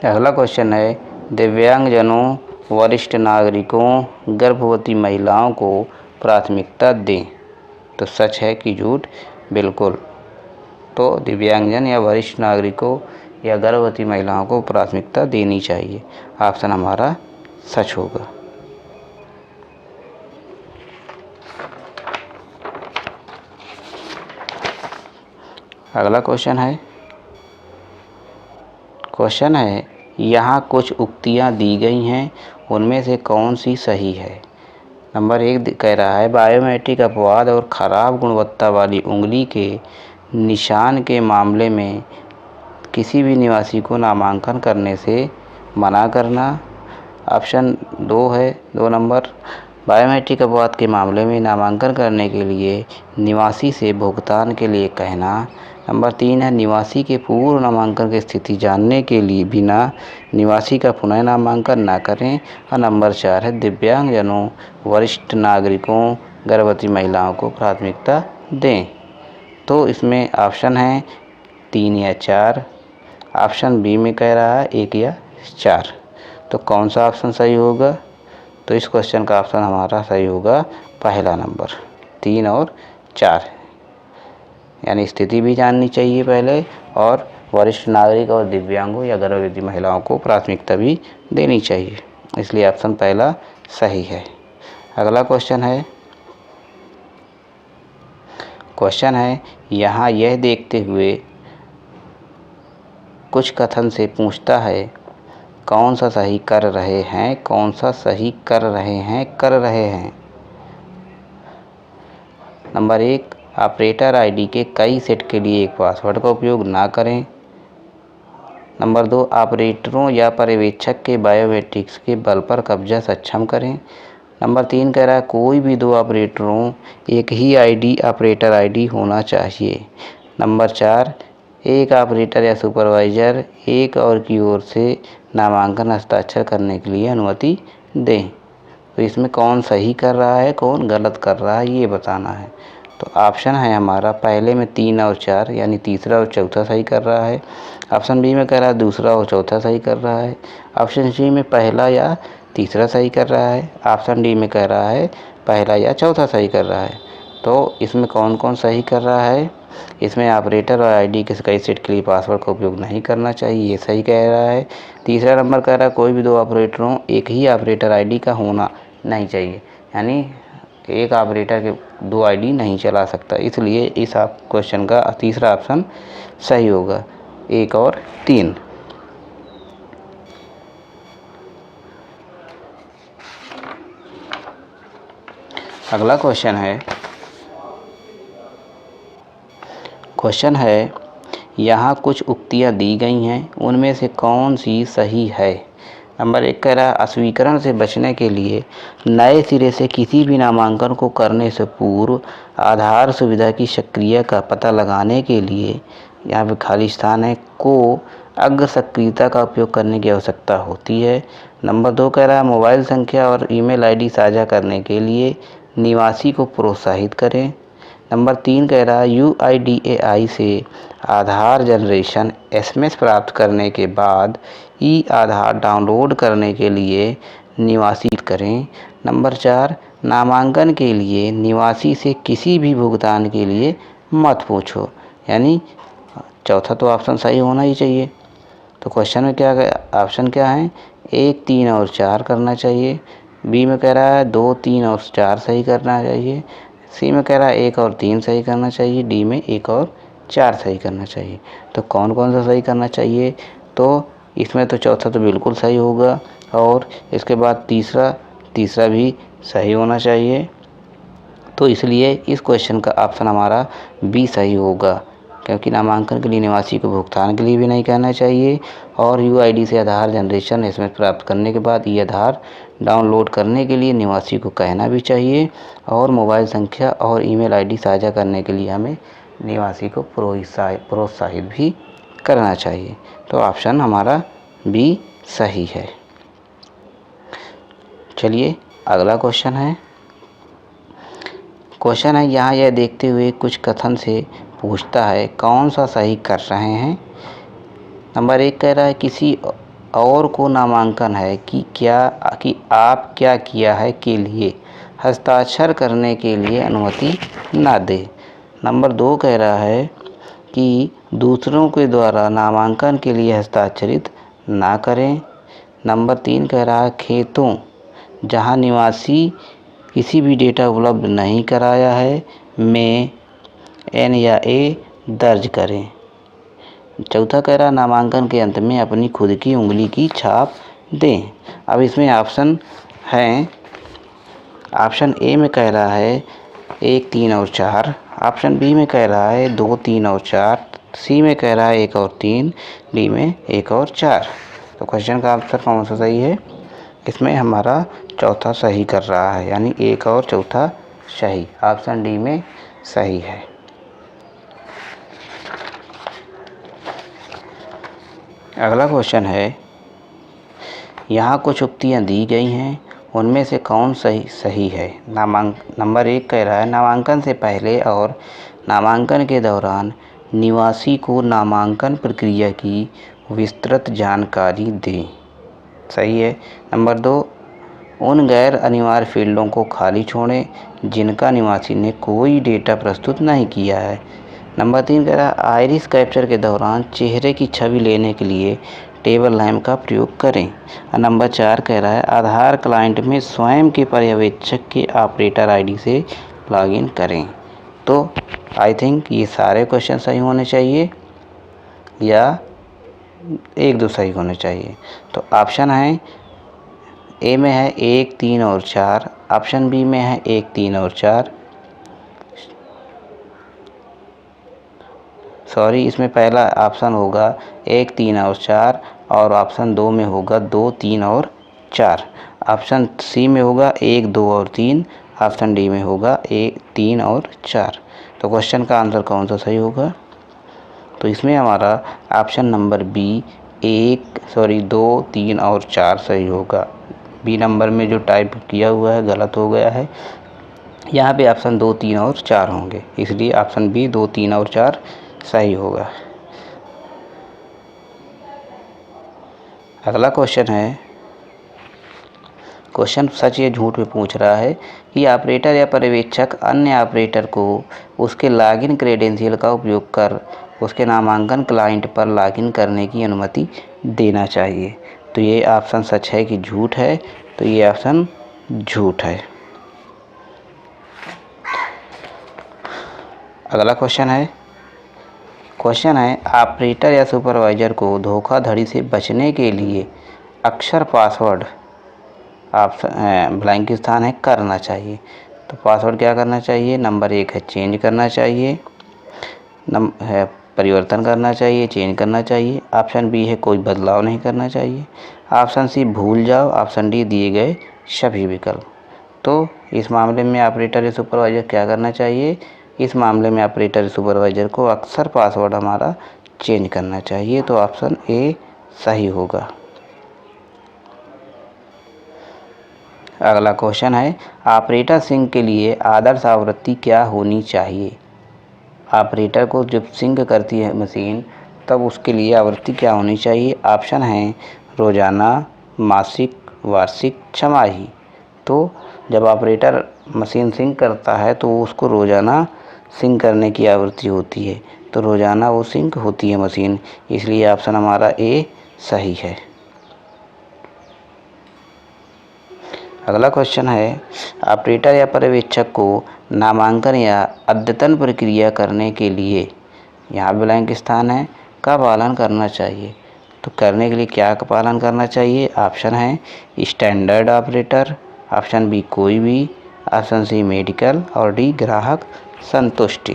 अगला क्वेश्चन है दिव्यांगजनों, वरिष्ठ नागरिकों, गर्भवती महिलाओं को प्राथमिकता दें। तो सच है कि झूठ? बिल्कुल। तो दिव्यांगजन या वरिष्ठ नागरिकों या गर्भवती महिलाओं को प्राथमिकता देनी चाहिए। ऑप्शन हमारा सच होगा। अगला क्वेश्चन है यहाँ कुछ उक्तियाँ दी गई हैं, उनमें से कौन सी सही है। नंबर 1 कह रहा है बायोमेट्रिक अपवाद और ख़राब गुणवत्ता वाली उंगली के निशान के मामले में किसी भी निवासी को नामांकन करने से मना करना। ऑप्शन 2 है 2 नंबर, बायोमेट्रिक अपवाद के मामले में नामांकन करने के लिए निवासी से भुगतान के लिए कहना। नंबर 3 है निवासी के पूर्व नामांकन की स्थिति जानने के लिए बिना निवासी का पुनः नामांकन न करें। और नंबर 4 है दिव्यांगजनों, वरिष्ठ नागरिकों, गर्भवती महिलाओं को प्राथमिकता दें। तो इसमें ऑप्शन है 3 या 4। ऑप्शन बी में कह रहा है 1 या 4। तो कौन सा ऑप्शन सही होगा? तो इस क्वेश्चन का ऑप्शन हमारा सही होगा पहला नंबर, 3 और 4। यानी स्थिति भी जाननी चाहिए पहले, और वरिष्ठ नागरिक और दिव्यांगों या गर्भवती महिलाओं को प्राथमिकता भी देनी चाहिए, इसलिए ऑप्शन पहला सही है। अगला क्वेश्चन है यहाँ यह देखते हुए कुछ कथन से पूछता है कौन सा सही कर रहे हैं, कौन सा सही कर रहे हैं। नंबर 1 ऑपरेटर आईडी के कई सेट के लिए एक पासवर्ड का उपयोग ना करें। नंबर 2 ऑपरेटरों या पर्यवेक्षक के बायोमेट्रिक्स के बल पर कब्जा सक्षम करें। नंबर 3 कह रहा है कोई भी 2 ऑपरेटरों एक ही आईडी ऑपरेटर आईडी होना चाहिए। नंबर 4 एक ऑपरेटर या सुपरवाइज़र एक और की ओर से नामांकन हस्ताक्षर करने के लिए अनुमति दें। तो इसमें कौन सही कर रहा है, कौन गलत कर रहा है, ये बताना है। तो ऑप्शन है हमारा पहले में 3 और 4, यानी तीसरा और चौथा सही कर रहा है। ऑप्शन बी में कह रहा है दूसरा और चौथा सही कर रहा है। ऑप्शन सी में पहला या तीसरा सही कर रहा है। ऑप्शन डी में कह रहा है पहला या चौथा सही कर रहा है। तो इसमें कौन कौन सही कर रहा है? इसमें ऑपरेटर और आईडी के कई सेट के लिए पासवर्ड का उपयोग नहीं करना चाहिए, ये सही कह रहा है। तीसरा नंबर कह रहा है कोई भी 2 ऑपरेटरों एक ही ऑपरेटर आईडी का होना नहीं चाहिए, यानी एक ऑपरेटर के 2 आईडी नहीं चला सकता, इसलिए इस क्वेश्चन का तीसरा ऑप्शन सही होगा, 1 और 3। अगला क्वेश्चन है यहाँ कुछ उक्तियाँ दी गई हैं, उनमें से कौन सी सही है। नंबर 1 कह रहा है अस्वीकरण से बचने के लिए नए सिरे से किसी भी नामांकन को करने से पूर्व आधार सुविधा की सक्रियता का पता लगाने के लिए, यहाँ पे खाली स्थान है, को अग्र सक्रियता का उपयोग करने की आवश्यकता होती है। नंबर 2 कह रहा है मोबाइल संख्या और ईमेल आईडी साझा करने के लिए निवासी को प्रोत्साहित करें। नंबर 3 कह रहा है UIDAI से आधार जनरेशन SMS प्राप्त करने के बाद आधार डाउनलोड करने के लिए निवासी करें। नंबर 4 नामांकन के लिए निवासी से किसी भी भुगतान के लिए मत पूछो, यानी चौथा तो ऑप्शन सही होना ही चाहिए। तो क्वेश्चन में क्या ऑप्शन क्या है? 1, 3 और 4 करना चाहिए। बी में कह रहा है 2, 3 और 4 सही करना चाहिए। सी में कह रहा है 1 और 3 सही करना चाहिए। डी में 1 और 4 सही करना चाहिए। तो कौन कौन सा सही करना चाहिए? तो इसमें तो चौथा तो बिल्कुल सही होगा, और इसके बाद तीसरा भी सही होना चाहिए। तो इसलिए इस क्वेश्चन का ऑप्शन हमारा बी सही होगा, क्योंकि नामांकन के लिए निवासी को भुगतान के लिए भी नहीं कहना चाहिए, और UID से आधार जनरेशन SMS प्राप्त करने के बाद आधार डाउनलोड करने के लिए निवासी को कहना भी चाहिए, और मोबाइल संख्या और ईमेल आईडी साझा करने के लिए हमें निवासी को प्रोत्साहित भी करना चाहिए। तो ऑप्शन हमारा बी सही है। चलिए अगला क्वेश्चन है यहाँ यह देखते हुए कुछ कथन से पूछता है कौन सा सही कर रहे हैं। नंबर 1 कह रहा है किसी और को नामांकन है कि आप क्या किया है के लिए हस्ताक्षर करने के लिए अनुमति ना दे। नंबर 2 कह रहा है कि दूसरों के द्वारा नामांकन के लिए हस्ताक्षरित ना करें। नंबर 3 कह रहा है खेतों जहां निवासी किसी भी डेटा उपलब्ध नहीं कराया है में N या A दर्ज करें। चौथा कह रहा नामांकन के अंत में अपनी खुद की उंगली की छाप दें। अब इसमें ऑप्शन हैं, ऑप्शन ए में कह रहा है 1, 3 और 4, ऑप्शन बी में कह रहा है 2, 3 और 4, सी में कह रहा है 1 और 3, डी में 1 और 4। तो क्वेश्चन का आंसर कौन सा सही है? इसमें हमारा चौथा सही कर रहा है, यानी 1 और चौथा सही, ऑप्शन डी में सही है। अगला क्वेश्चन है, यहाँ कुछ उक्तियाँ दी गई हैं, उनमें से कौन सही है? नंबर 1 कह रहा है नामांकन से पहले और नामांकन के दौरान निवासी को नामांकन प्रक्रिया की विस्तृत जानकारी दें। सही है। नंबर 2, उन गैर अनिवार्य फील्डों को खाली छोड़ें जिनका निवासी ने कोई डेटा प्रस्तुत नहीं किया है। नंबर 3 कह रहा है आइरिस कैप्चर के दौरान चेहरे की छवि लेने के लिए टेबल लैम्प का प्रयोग करें। और नंबर 4 कह रहा है आधार क्लाइंट में स्वयं के पर्यवेक्षक के ऑपरेटर आईडी से लॉगिन करें। तो आई थिंक ये सारे क्वेश्चन सही होने चाहिए या 1-2 सही होने चाहिए। तो ऑप्शन है ए में है 1, 3 और 4, ऑप्शन बी में है 1, 3 और 4, सॉरी इसमें पहला ऑप्शन होगा 1, 3 और 4 और ऑप्शन 2 में होगा 2, 3 और 4, ऑप्शन सी में होगा 1, 2 और 3, ऑप्शन डी में होगा 1, 3 और 4। तो क्वेश्चन का आंसर कौन सा सही होगा? तो इसमें हमारा ऑप्शन नंबर बी 2, 3 और 4 सही होगा। बी नंबर में जो टाइप किया हुआ है गलत हो गया है, यहाँ पे ऑप्शन 2, 3 और 4 होंगे, इसलिए ऑप्शन बी 2, 3 और 4 सही होगा। अगला क्वेश्चन है, क्वेश्चन सच या झूठ में पूछ रहा है कि ऑपरेटर या पर्यवेक्षक अन्य ऑपरेटर को उसके लॉगिन क्रेडेंशियल का उपयोग कर उसके नामांकन क्लाइंट पर लॉगिन करने की अनुमति देना चाहिए। तो ये ऑप्शन सच है कि झूठ है? तो ये ऑप्शन झूठ है। अगला क्वेश्चन है, ऑपरेटर या सुपरवाइजर को धोखाधड़ी से बचने के लिए अक्षर पासवर्ड ब्लैंक स्थान है करना चाहिए। तो पासवर्ड क्या करना चाहिए? नंबर 1 है चेंज करना चाहिए, परिवर्तन करना चाहिए, चेंज करना चाहिए, ऑप्शन बी है कोई बदलाव नहीं करना चाहिए, ऑप्शन सी भूल जाओ, ऑप्शन डी दिए गए सभी विकल्प। तो इस मामले में ऑपरेटर या सुपरवाइजर क्या करना चाहिए? इस मामले में ऑपरेटर या सुपरवाइजर को अक्सर पासवर्ड हमारा चेंज करना चाहिए। तो ऑप्शन ए सही होगा। अगला क्वेश्चन है, ऑपरेटर सिंक के लिए आदर्श आवृत्ति क्या होनी चाहिए? ऑपरेटर को जब सिंक करती है मशीन तब उसके लिए आवृत्ति क्या होनी चाहिए? ऑप्शन है रोज़ाना, मासिक, वार्षिक, छमाही। तो जब ऑपरेटर मशीन सिंक करता है तो उसको रोज़ाना सिंक करने की आवृत्ति होती है, तो रोज़ाना वो सिंक होती है मशीन, इसलिए ऑप्शन हमारा ए सही है। अगला क्वेश्चन है, ऑपरेटर या पर्यवेक्षक को नामांकन या अद्यतन प्रक्रिया करने के लिए, यहाँ ब्लैंक स्थान है, का पालन करना चाहिए। तो करने के लिए क्या का पालन करना चाहिए? ऑप्शन है स्टैंडर्ड ऑपरेटर, ऑप्शन बी कोई भी, ऑप्शन सी मेडिकल और डी ग्राहक संतुष्टि।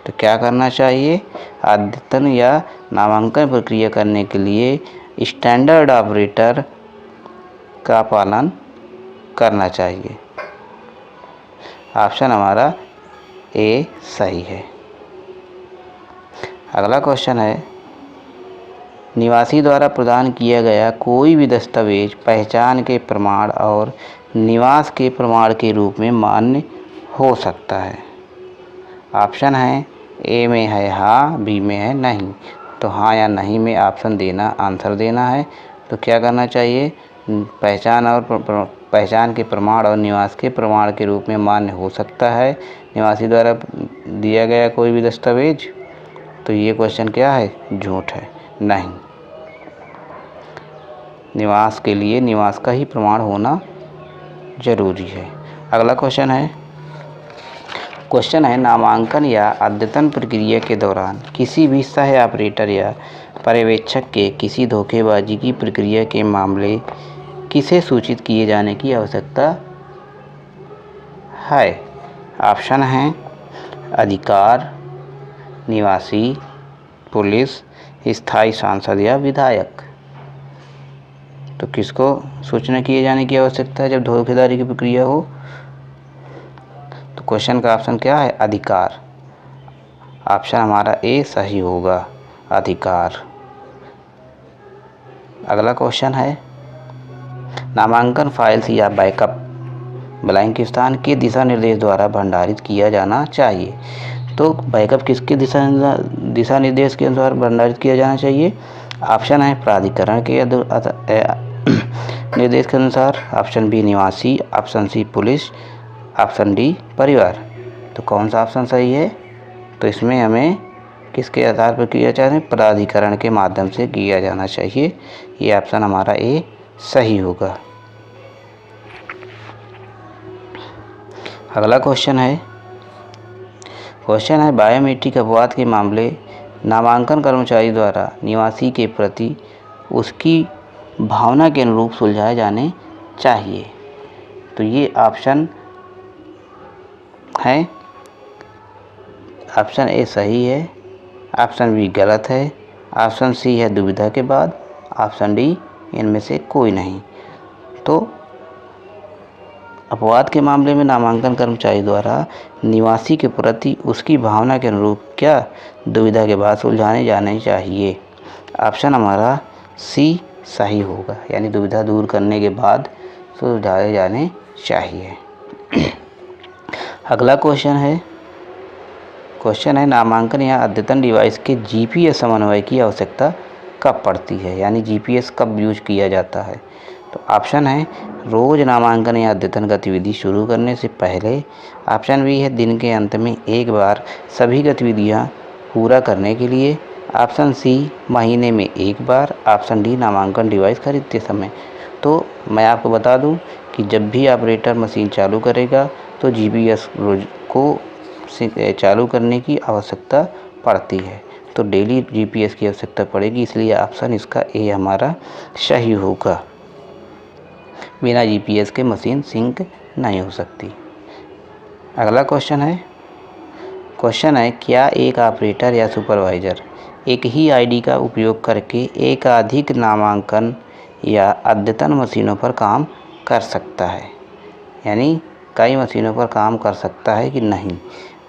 तो क्या करना चाहिए? अद्यतन या नामांकन प्रक्रिया करने के लिए स्टैंडर्ड ऑपरेटर का पालन करना चाहिए। ऑप्शन हमारा ए सही है। अगला क्वेश्चन है, निवासी द्वारा प्रदान किया गया कोई भी दस्तावेज पहचान के प्रमाण और निवास के प्रमाण के रूप में मान्य हो सकता है। ऑप्शन है ए में है हाँ, बी में है नहीं। तो हाँ या नहीं में ऑप्शन देना, आंसर देना है। तो क्या करना चाहिए? पहचान के प्रमाण और निवास के प्रमाण के रूप में मान्य हो सकता है निवासी द्वारा दिया गया कोई भी दस्तावेज। तो ये क्वेश्चन क्या है? झूठ है, नहीं। निवास के लिए निवास का ही प्रमाण होना जरूरी है। अगला क्वेश्चन है, क्वेश्चन है, नामांकन या अद्यतन प्रक्रिया के दौरान किसी भी सह ऑपरेटर या पर्यवेक्षक के किसी धोखेबाजी की प्रक्रिया के मामले किसे सूचित किए जाने की आवश्यकता है? ऑप्शन हैं अधिकार, निवासी, पुलिस, स्थायी सांसद या विधायक। तो किसको सूचना किए जाने की आवश्यकता है जब धोखाधड़ी की प्रक्रिया हो? तो क्वेश्चन का ऑप्शन क्या है? अधिकार। ऑप्शन हमारा ए सही होगा, अधिकार। अगला क्वेश्चन है, नामांकन फाइल्स या बैकअप ब्लैंक स्थान के दिशा निर्देश द्वारा भंडारित किया जाना चाहिए। तो बैकअप किसके दिशा निर्देश के अनुसार भंडारित किया जाना चाहिए? ऑप्शन है प्राधिकरण के निर्देश के अनुसार, ऑप्शन बी निवासी, ऑप्शन सी पुलिस, ऑप्शन डी परिवार। तो कौन सा ऑप्शन सही है? तो इसमें हमें किसके आधार पर किया जाना है? प्राधिकरण के माध्यम से किया जाना चाहिए। ये ऑप्शन हमारा ए सही होगा। अगला क्वेश्चन है, बायोमेट्रिक अपवाद के मामले नामांकन कर्मचारी द्वारा निवासी के प्रति उसकी भावना के अनुरूप सुलझाए जाने चाहिए। तो ये ऑप्शन है, ऑप्शन ए सही है, ऑप्शन बी गलत है, ऑप्शन सी है दुविधा के बाद, ऑप्शन डी इनमें से कोई नहीं। तो अपवाद के मामले में नामांकन कर्मचारी द्वारा निवासी के प्रति उसकी भावना के अनुरूप क्या दुविधा के बाद सुलझाने जाने चाहिए। ऑप्शन हमारा सी सही होगा, यानी दुविधा दूर करने के बाद सुलझाए जाने चाहिए। अगला क्वेश्चन है, नामांकन या अद्यतन डिवाइस के जीपीएस समन्वय की आवश्यकता कब पड़ती है, यानी जीपीएस कब यूज किया जाता है? तो ऑप्शन है रोज नामांकन या अद्यतन गतिविधि शुरू करने से पहले, ऑप्शन बी है दिन के अंत में एक बार सभी गतिविधियां पूरा करने के लिए, ऑप्शन सी महीने में एक बार, ऑप्शन डी नामांकन डिवाइस खरीदते समय। तो मैं आपको बता दूं कि जब भी ऑपरेटर मशीन चालू करेगा तो जीपीएस रोज को चालू करने की आवश्यकता पड़ती है। तो डेली जीपीएस की आवश्यकता पड़ेगी, इसलिए ऑप्शन इसका ए हमारा सही होगा। बिना जीपीएस के मशीन सिंक नहीं हो सकती। अगला क्वेश्चन है, क्या एक ऑपरेटर या सुपरवाइज़र एक ही आईडी का उपयोग करके एकाधिक नामांकन या अद्यतन मशीनों पर काम कर सकता है, यानी कई मशीनों पर काम कर सकता है कि नहीं?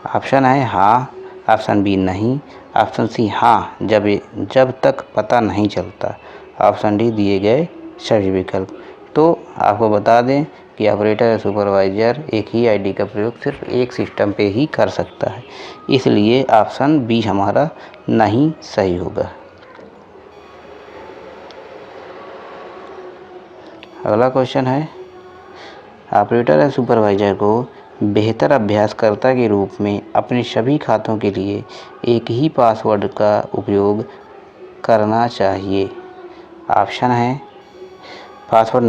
ऑप्शन है हाँ, ऑप्शन बी नहीं, ऑप्शन सी हाँ जब तक पता नहीं चलता, ऑप्शन डी दिए गए सभी विकल्प। तो आपको बता दें कि ऑपरेटर या सुपरवाइज़र एक ही आईडी का प्रयोग सिर्फ एक सिस्टम पे ही कर सकता है, इसलिए ऑप्शन बी हमारा नहीं सही होगा। अगला क्वेश्चन है, ऑपरेटर या सुपरवाइज़र को बेहतर अभ्यासकर्ता के रूप में अपने सभी खातों के लिए एक ही पासवर्ड का उपयोग करना चाहिए। ऑप्शन है पासवर्ड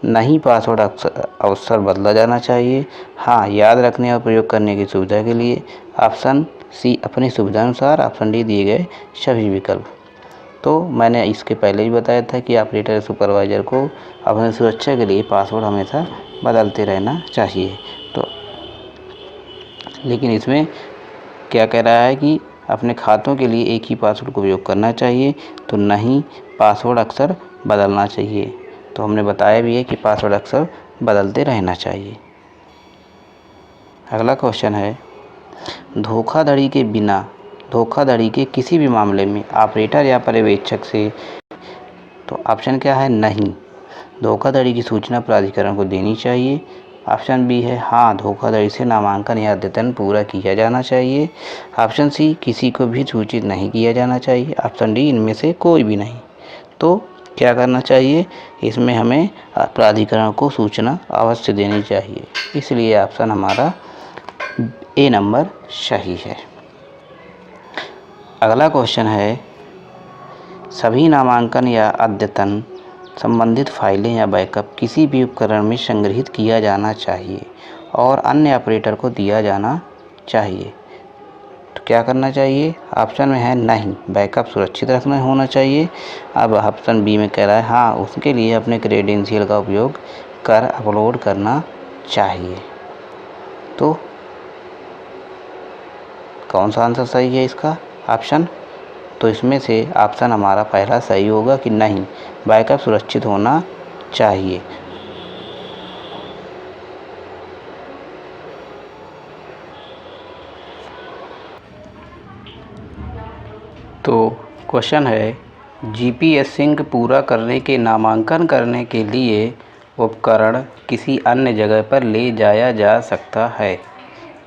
नहीं पासवर्ड अक्सर बदला जाना चाहिए, हाँ याद रखने और प्रयोग करने की सुविधा के लिए, ऑप्शन सी अपनी सुविधा अनुसार, ऑप्शन डी दिए गए सभी विकल्प। तो मैंने इसके पहले ही बताया था कि ऑपरेटर सुपरवाइज़र को अपनी सुरक्षा के लिए पासवर्ड हमेशा बदलते रहना चाहिए। तो लेकिन इसमें क्या कह रहा है कि अपने खातों के लिए एक ही पासवर्ड का उपयोग करना चाहिए, तो नहीं पासवर्ड अक्सर बदलना चाहिए। तो हमने बताया भी है कि पासवर्ड अक्सर बदलते रहना चाहिए। अगला क्वेश्चन है, धोखाधड़ी के किसी भी मामले में ऑपरेटर या पर्यवेक्षक से, तो ऑप्शन क्या है? नहीं, धोखाधड़ी की सूचना प्राधिकरण को देनी चाहिए। ऑप्शन बी है हाँ, धोखाधड़ी से नामांकन या अद्यतन पूरा किया जाना चाहिए। ऑप्शन सी किसी को भी सूचित नहीं किया जाना चाहिए। ऑप्शन डी इनमें से कोई भी नहीं। तो क्या करना चाहिए? इसमें हमें प्राधिकरण को सूचना अवश्य देनी चाहिए, इसलिए ऑप्शन हमारा ए नंबर सही है। अगला क्वेश्चन है, सभी नामांकन या अद्यतन संबंधित फाइलें या बैकअप किसी भी उपकरण में संग्रहित किया जाना चाहिए और अन्य ऑपरेटर को दिया जाना चाहिए। तो क्या करना चाहिए? ऑप्शन में है नहीं, बैकअप सुरक्षित रखना होना चाहिए। अब ऑप्शन बी में कह रहा है हाँ, उसके लिए अपने क्रेडेंशियल का उपयोग कर अपलोड करना चाहिए। तो कौन सा आंसर सही है इसका ऑप्शन? तो इसमें से ऑप्शन हमारा पहला सही होगा कि नहीं, बैकअप सुरक्षित होना चाहिए। तो क्वेश्चन है, जीपीएस सिंक पूरा करने के नामांकन करने के लिए उपकरण किसी अन्य जगह पर ले जाया जा सकता है।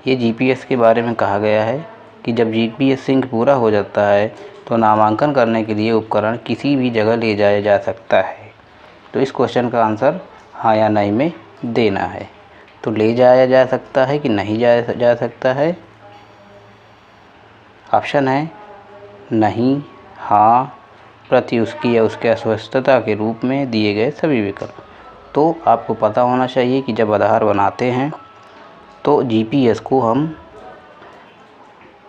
ये जीपीएस के बारे में कहा गया है कि जब जीपीएस सिंक पूरा हो जाता है तो नामांकन करने के लिए उपकरण किसी भी जगह ले जाया जा सकता है। तो इस क्वेश्चन का आंसर हाँ या नहीं में देना है। तो ले जाया जा सकता है कि नहीं जाया जा सकता है? ऑप्शन है नहीं, हाँ, प्रति उसकी या उसके अस्वस्थता के रूप में दिए गए सभी विकल्प। तो आपको पता होना चाहिए कि जब आधार बनाते हैं तो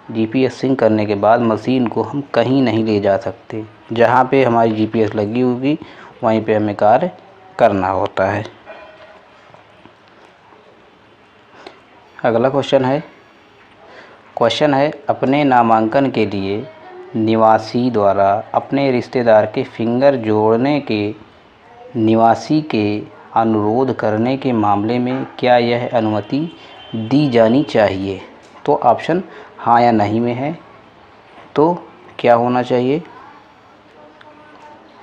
जीपीएस सिंक करने के बाद मशीन को हम कहीं नहीं ले जा सकते। जहाँ पे हमारी जीपीएस लगी होगी वहीं पे हमें कार्य करना होता है। अगला क्वेश्चन है अपने नामांकन के लिए निवासी द्वारा अपने रिश्तेदार के फिंगर जोड़ने के निवासी के अनुरोध करने के मामले में क्या यह अनुमति दी जानी चाहिए? तो ऑप्शन हाँ या नहीं में है। तो क्या होना चाहिए?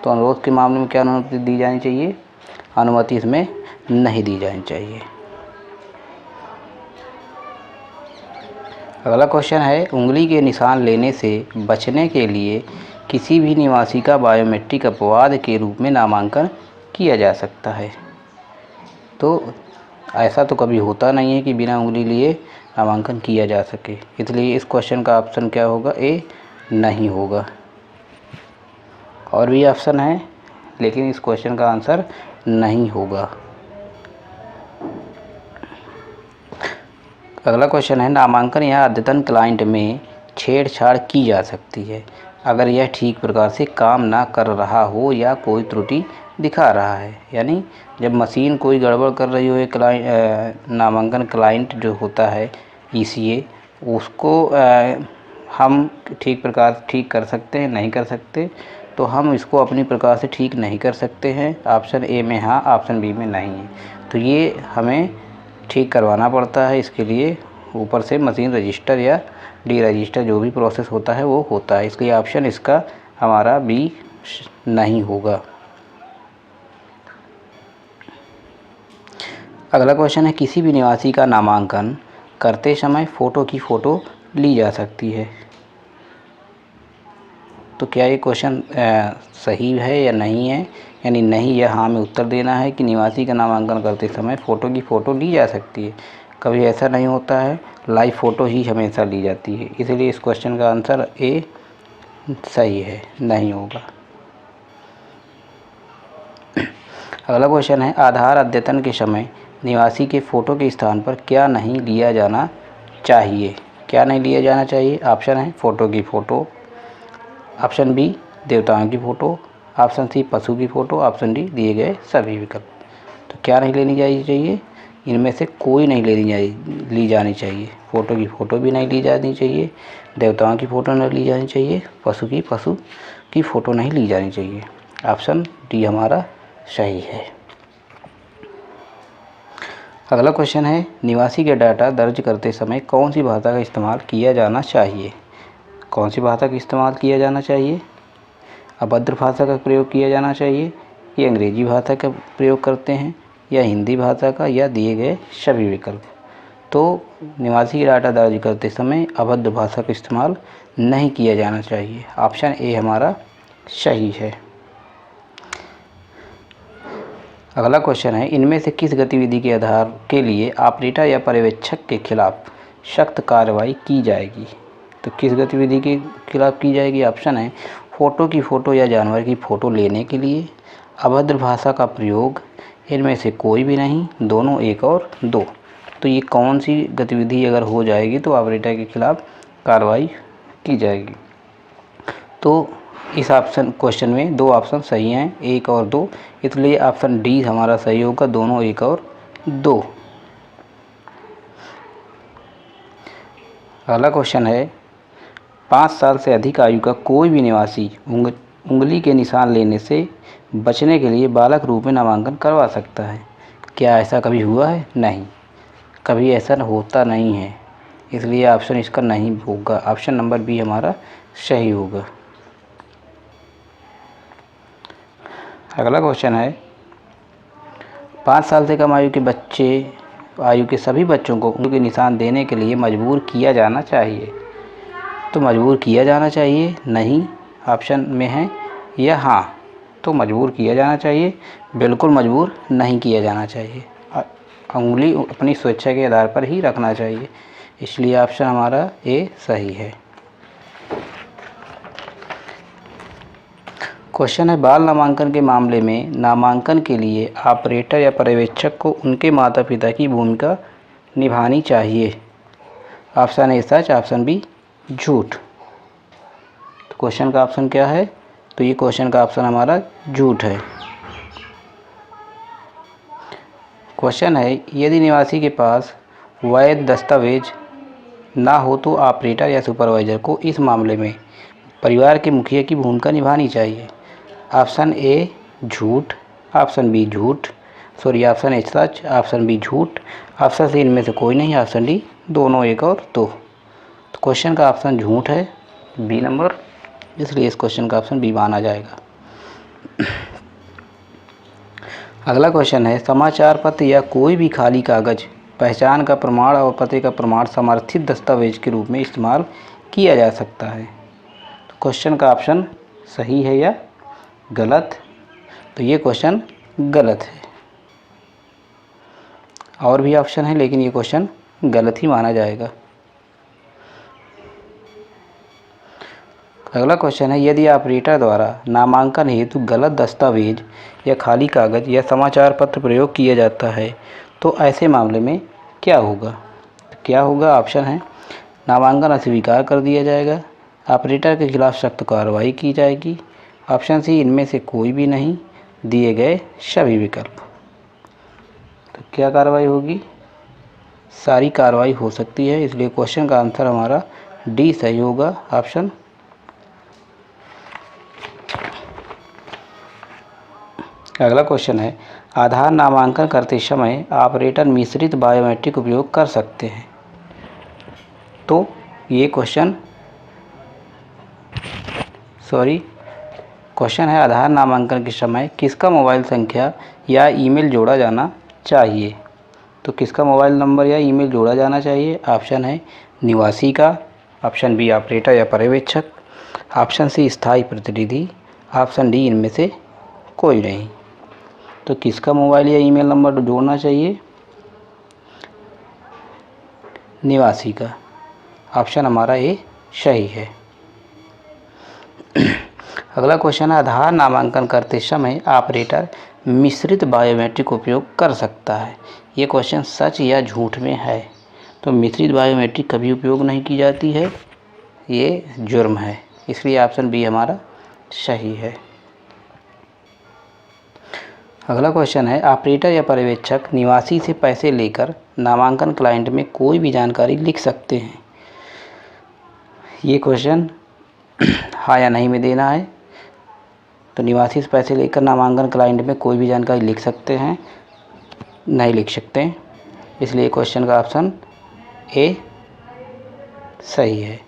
तो अनुरोध के मामले में क्या अनुमति दी जानी चाहिए? अनुमति इसमें नहीं दी जानी चाहिए। अगला क्वेश्चन है, उंगली के निशान लेने से बचने के लिए किसी भी निवासी का बायोमेट्रिक अपवाद के रूप में नामांकन किया जा सकता है। तो ऐसा तो कभी होता नहीं है कि बिना उंगली लिए नामांकन किया जा सके, इसलिए इस क्वेश्चन का ऑप्शन क्या होगा? ए नहीं होगा। और भी ऑप्शन है लेकिन इस क्वेश्चन का आंसर नहीं होगा। अगला क्वेश्चन है, नामांकन या अद्यतन क्लाइंट में छेड़छाड़ की जा सकती है अगर यह ठीक प्रकार से काम ना कर रहा हो या कोई त्रुटि दिखा रहा है। यानी जब मशीन कोई गड़बड़ कर रही हो, एक नामांकन क्लाइंट जो होता है ईसीए, उसको हम ठीक कर सकते हैं, नहीं कर सकते। तो हम इसको अपनी प्रकार से ठीक नहीं कर सकते हैं। ऑप्शन ए में हाँ, ऑप्शन बी में नहीं है। तो ये हमें ठीक करवाना पड़ता है। इसके लिए ऊपर से मशीन रजिस्टर या डी रजिस्टर जो भी प्रोसेस होता है वो होता है। इसलिए ऑप्शन इसका हमारा बी नहीं होगा। अगला क्वेश्चन है, किसी भी निवासी का नामांकन करते समय फ़ोटो की फ़ोटो ली जा सकती है। तो क्या ये क्वेश्चन सही है या नहीं है? यानी नहीं या हाँ में उत्तर देना है कि निवासी का नामांकन करते समय फ़ोटो की फ़ोटो ली जा सकती है। कभी ऐसा नहीं होता है, लाइव फ़ोटो ही हमेशा ली जाती है। इसलिए इस क्वेश्चन का आंसर ए सही है, नहीं होगा। अगला क्वेश्चन है, आधार अद्यतन के समय निवासी के फ़ोटो के स्थान पर क्या नहीं लिया जाना चाहिए? क्या नहीं लिया जाना चाहिए? ऑप्शन है फ़ोटो की फ़ोटो, ऑप्शन बी देवताओं की फ़ोटो, ऑप्शन सी पशु की फ़ोटो, ऑप्शन डी दिए गए सभी विकल्प। तो क्या नहीं लेनी चाहिए? इनमें से कोई नहीं ली जानी चाहिए। फ़ोटो की फ़ोटो भी नहीं ली जानी चाहिए, देवताओं की फ़ोटो नहीं ली जानी चाहिए, पशु की फ़ोटो नहीं ली जानी चाहिए। ऑप्शन डी हमारा सही है। अगला क्वेश्चन है, निवासी के डाटा दर्ज करते समय कौन सी भाषा का इस्तेमाल किया जाना चाहिए? कौन सी भाषा का इस्तेमाल किया जाना चाहिए? अभद्र भाषा का प्रयोग किया जाना चाहिए, ये अंग्रेजी भाषा का प्रयोग करते हैं, या हिंदी भाषा का, या दिए गए सभी विकल्प। तो निवासी डाटा दर्ज करते समय अभद्र भाषा का इस्तेमाल नहीं किया जाना चाहिए। ऑप्शन ए हमारा सही है। अगला क्वेश्चन है, इनमें से किस गतिविधि के आधार के लिए ऑपरेटर या पर्यवेक्षक के खिलाफ सख्त कार्रवाई की जाएगी? तो किस गतिविधि के खिलाफ की जाएगी? ऑप्शन है फ़ोटो की फ़ोटो या जानवर की फ़ोटो लेने के लिए, अभद्र भाषा का प्रयोग, इनमें से कोई भी नहीं, दोनों, एक और दो। तो ये कौन सी गतिविधि अगर हो जाएगी तो ऑपरेटर के खिलाफ कार्रवाई की जाएगी। तो इस ऑप्शन क्वेश्चन में 2 ऑप्शन सही हैं, 1 और 2, इसलिए ऑप्शन डी हमारा सही होगा, दोनों 1 और 2। अगला क्वेश्चन है 5 साल से अधिक आयु का कोई भी निवासी उंगली के निशान लेने से बचने के लिए बालक रूप में नामांकन करवा सकता है। क्या ऐसा कभी हुआ है? नहीं, कभी ऐसा होता नहीं है, इसलिए ऑप्शन इसका नहीं होगा, ऑप्शन नंबर बी हमारा सही होगा। अगला क्वेश्चन है 5 साल से कम आयु के सभी बच्चों को उंगली के निशान देने के लिए मजबूर किया जाना चाहिए। तो मजबूर किया जाना चाहिए, नहीं ऑप्शन में है, या हाँ तो मजबूर किया जाना चाहिए, बिल्कुल मजबूर नहीं किया जाना चाहिए। उंगली अपनी स्वेच्छा के आधार पर ही रखना चाहिए, इसलिए ऑप्शन हमारा ए सही है। क्वेश्चन है बाल नामांकन के मामले में नामांकन के लिए ऑपरेटर या पर्यवेक्षक को उनके माता पिता की भूमिका निभानी चाहिए। ऑप्शन ए सच, ऑप्शन बी झूठ। तो क्वेश्चन का ऑप्शन क्या है? तो ये क्वेश्चन का ऑप्शन हमारा झूठ है। क्वेश्चन है यदि निवासी के पास वैध दस्तावेज ना हो तो ऑपरेटर या सुपरवाइजर को इस मामले में परिवार के मुखिया की भूमिका निभानी चाहिए। ऑप्शन ए झूठ, ऑप्शन बी झूठ, ऑप्शन ए सच, ऑप्शन बी झूठ, ऑप्शन सी इनमें से कोई नहीं, ऑप्शन डी दोनों 1 और 2। तो क्वेश्चन का ऑप्शन झूठ है, बी नंबर, इसलिए इस क्वेश्चन का ऑप्शन बी माना जाएगा। अगला क्वेश्चन है समाचार पत्र या कोई भी खाली कागज पहचान का प्रमाण और पते का प्रमाण समर्थित दस्तावेज के रूप में इस्तेमाल किया जा सकता है। तो क्वेश्चन का ऑप्शन सही है या गलत? तो ये क्वेश्चन गलत है। और भी ऑप्शन है लेकिन ये क्वेश्चन गलत ही माना जाएगा। अगला क्वेश्चन है यदि ऑपरेटर द्वारा नामांकन हेतु गलत दस्तावेज या खाली कागज या समाचार पत्र प्रयोग किया जाता है तो ऐसे मामले में क्या होगा? तो क्या होगा? ऑप्शन है नामांकन अस्वीकार कर दिया जाएगा, ऑपरेटर के खिलाफ सख्त कार्रवाई की जाएगी, ऑप्शन सी इनमें से कोई भी नहीं, दिए गए सभी विकल्प। तो क्या कार्रवाई होगी? सारी कार्रवाई हो सकती है, इसलिए क्वेश्चन का आंसर हमारा डी सही होगा, ऑप्शन। अगला क्वेश्चन है आधार नामांकन करते समय ऑपरेटर मिश्रित बायोमेट्रिक उपयोग कर सकते हैं। तो ये क्वेश्चन है आधार नामांकन के समय किसका मोबाइल संख्या या ईमेल जोड़ा जाना चाहिए? तो किसका मोबाइल नंबर या ईमेल जोड़ा जाना चाहिए? ऑप्शन है निवासी का, ऑप्शन बी ऑपरेटर या पर्यवेक्षक, ऑप्शन सी स्थायी प्रतिनिधि, ऑप्शन डी इनमें से कोई नहीं। तो किसका मोबाइल या ईमेल नंबर जोड़ना चाहिए? निवासी का, ऑप्शन हमारा ए सही है। अगला क्वेश्चन है आधार नामांकन करते समय ऑपरेटर मिश्रित बायोमेट्रिक उपयोग कर सकता है। ये क्वेश्चन सच या झूठ में है। तो मिश्रित बायोमेट्रिक कभी उपयोग नहीं की जाती है, ये जुर्म है, इसलिए ऑप्शन बी हमारा सही है। अगला क्वेश्चन है ऑपरेटर या पर्यवेक्षक निवासी से पैसे लेकर नामांकन क्लाइंट में कोई भी जानकारी लिख सकते हैं। ये क्वेश्चन हाँ या नहीं में देना है। तो निवासी से पैसे लेकर नामांकन क्लाइंट में कोई भी जानकारी लिख सकते हैं, नहीं लिख सकते, इसलिए क्वेश्चन का ऑप्शन ए सही है।